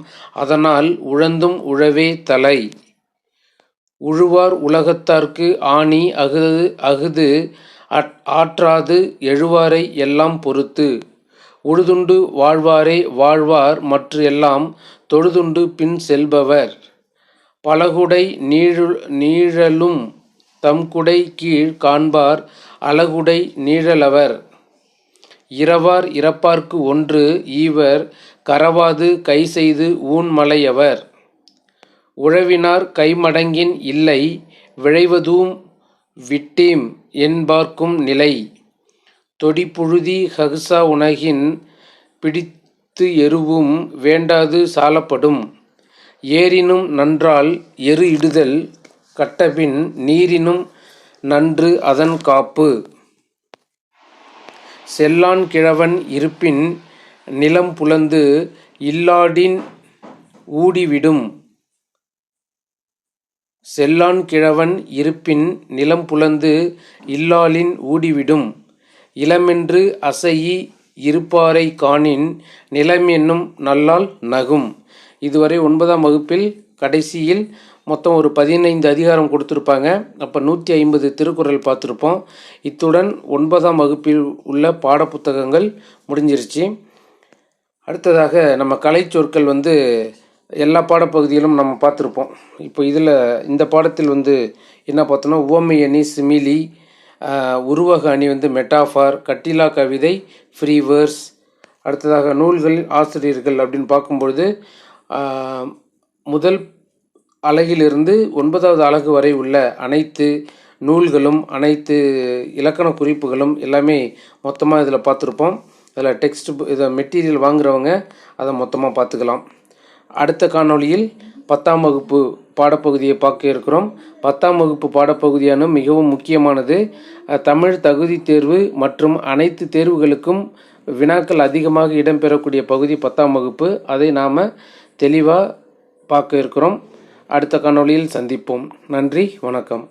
அதனால் உழந்தும் உழவே தலை. உழுவார் உலகத்தார்க்கு ஆணி அகுது ஆற்றாது எழுவாரை எல்லாம் பொறுத்து. உழுதுண்டு வாழ்வாரே வாழ்வார் மற்ற எல்லாம் தொழுதுண்டு பின் செல்பவர். பலகுடை நீழலும் தம்குடை கீழ் காண்பார் அலகுடை நீழலவர். இரவார் இறப்பார்க்கு ஒன்று ஈவர் கரவாது கைசெய்து ஊன்மலையவர். உழவினார் கைமடங்கின் இல்லை விழைவதூம் விட்டீம் என்பார்க்கும் நிலை. தொடிப்புழுதி ஹகுசா உணகின் பிடித்து எருவும் வேண்டாது சாலப்படும். ஏரினும் நன்றால் எரு இடுதல் கட்டபின் நீரினும் நன்று அதன் காப்பு. செல்லான் கிழவன் இருப்பின் நிலம் புலந்து இல்லாடின் ஊடிவிடும். செல்லான் கிழவன் இருப்பின் நிலம் புலந்து இல்லாளின் ஊடிவிடும். இளமென்று அசையி இருப்பாரை காணின் நிலம் என்னும் நல்லால் நகும். இதுவரை 9ஆம் வகுப்பில் கடைசியில் மொத்தம் ஒரு 15 அதிகாரம் கொடுத்துருப்பாங்க. அப்போ 150 திருக்குறள் பார்த்துருப்போம். இத்துடன் 9ஆம் வகுப்பில் உள்ள பாடப்புத்தகங்கள் முடிஞ்சிருச்சு. அடுத்ததாக நம்ம கலை சொற்கள் எல்லா பாடப்பகுதியிலும் நம்ம பார்த்துருப்போம். இப்போ இந்த பாடத்தில் என்ன பார்த்தோன்னா, உவமை அணி சிமிலி, உருவக அணி மெட்டாஃபார், கட்டிலா கவிதை, ஃப்ரீ வேர்ஸ். அடுத்ததாக நூல்கள் ஆசிரியர்கள் அப்படின்னு பார்க்கும்பொழுது முதல் அலகிலிருந்து 9வது அலகு வரை உள்ள அனைத்து நூல்களும் அனைத்து இலக்கண குறிப்புகளும் எல்லாமே மொத்தமாக இதில் பார்த்துருப்போம். இதில் இதை மெட்டீரியல் வாங்குகிறவங்க அதை மொத்தமாக பார்த்துக்கலாம். அடுத்த காணொளியில் 10ஆம் வகுப்பு பாடப்பகுதியை பார்க்க இருக்கிறோம். 10ஆம் வகுப்பு பாடப்பகுதியான மிகவும் முக்கியமானது. தமிழ் தகுதி தேர்வு மற்றும் அனைத்து தேர்வுகளுக்கும் வினாக்கள் அதிகமாக இடம்பெறக்கூடிய பகுதி 10ஆம் வகுப்பு. அதை நாம் தெளிவாக பார்க்க இருக்கிறோம். அடுத்த காணொளியில் சந்திப்போம். நன்றி, வணக்கம்.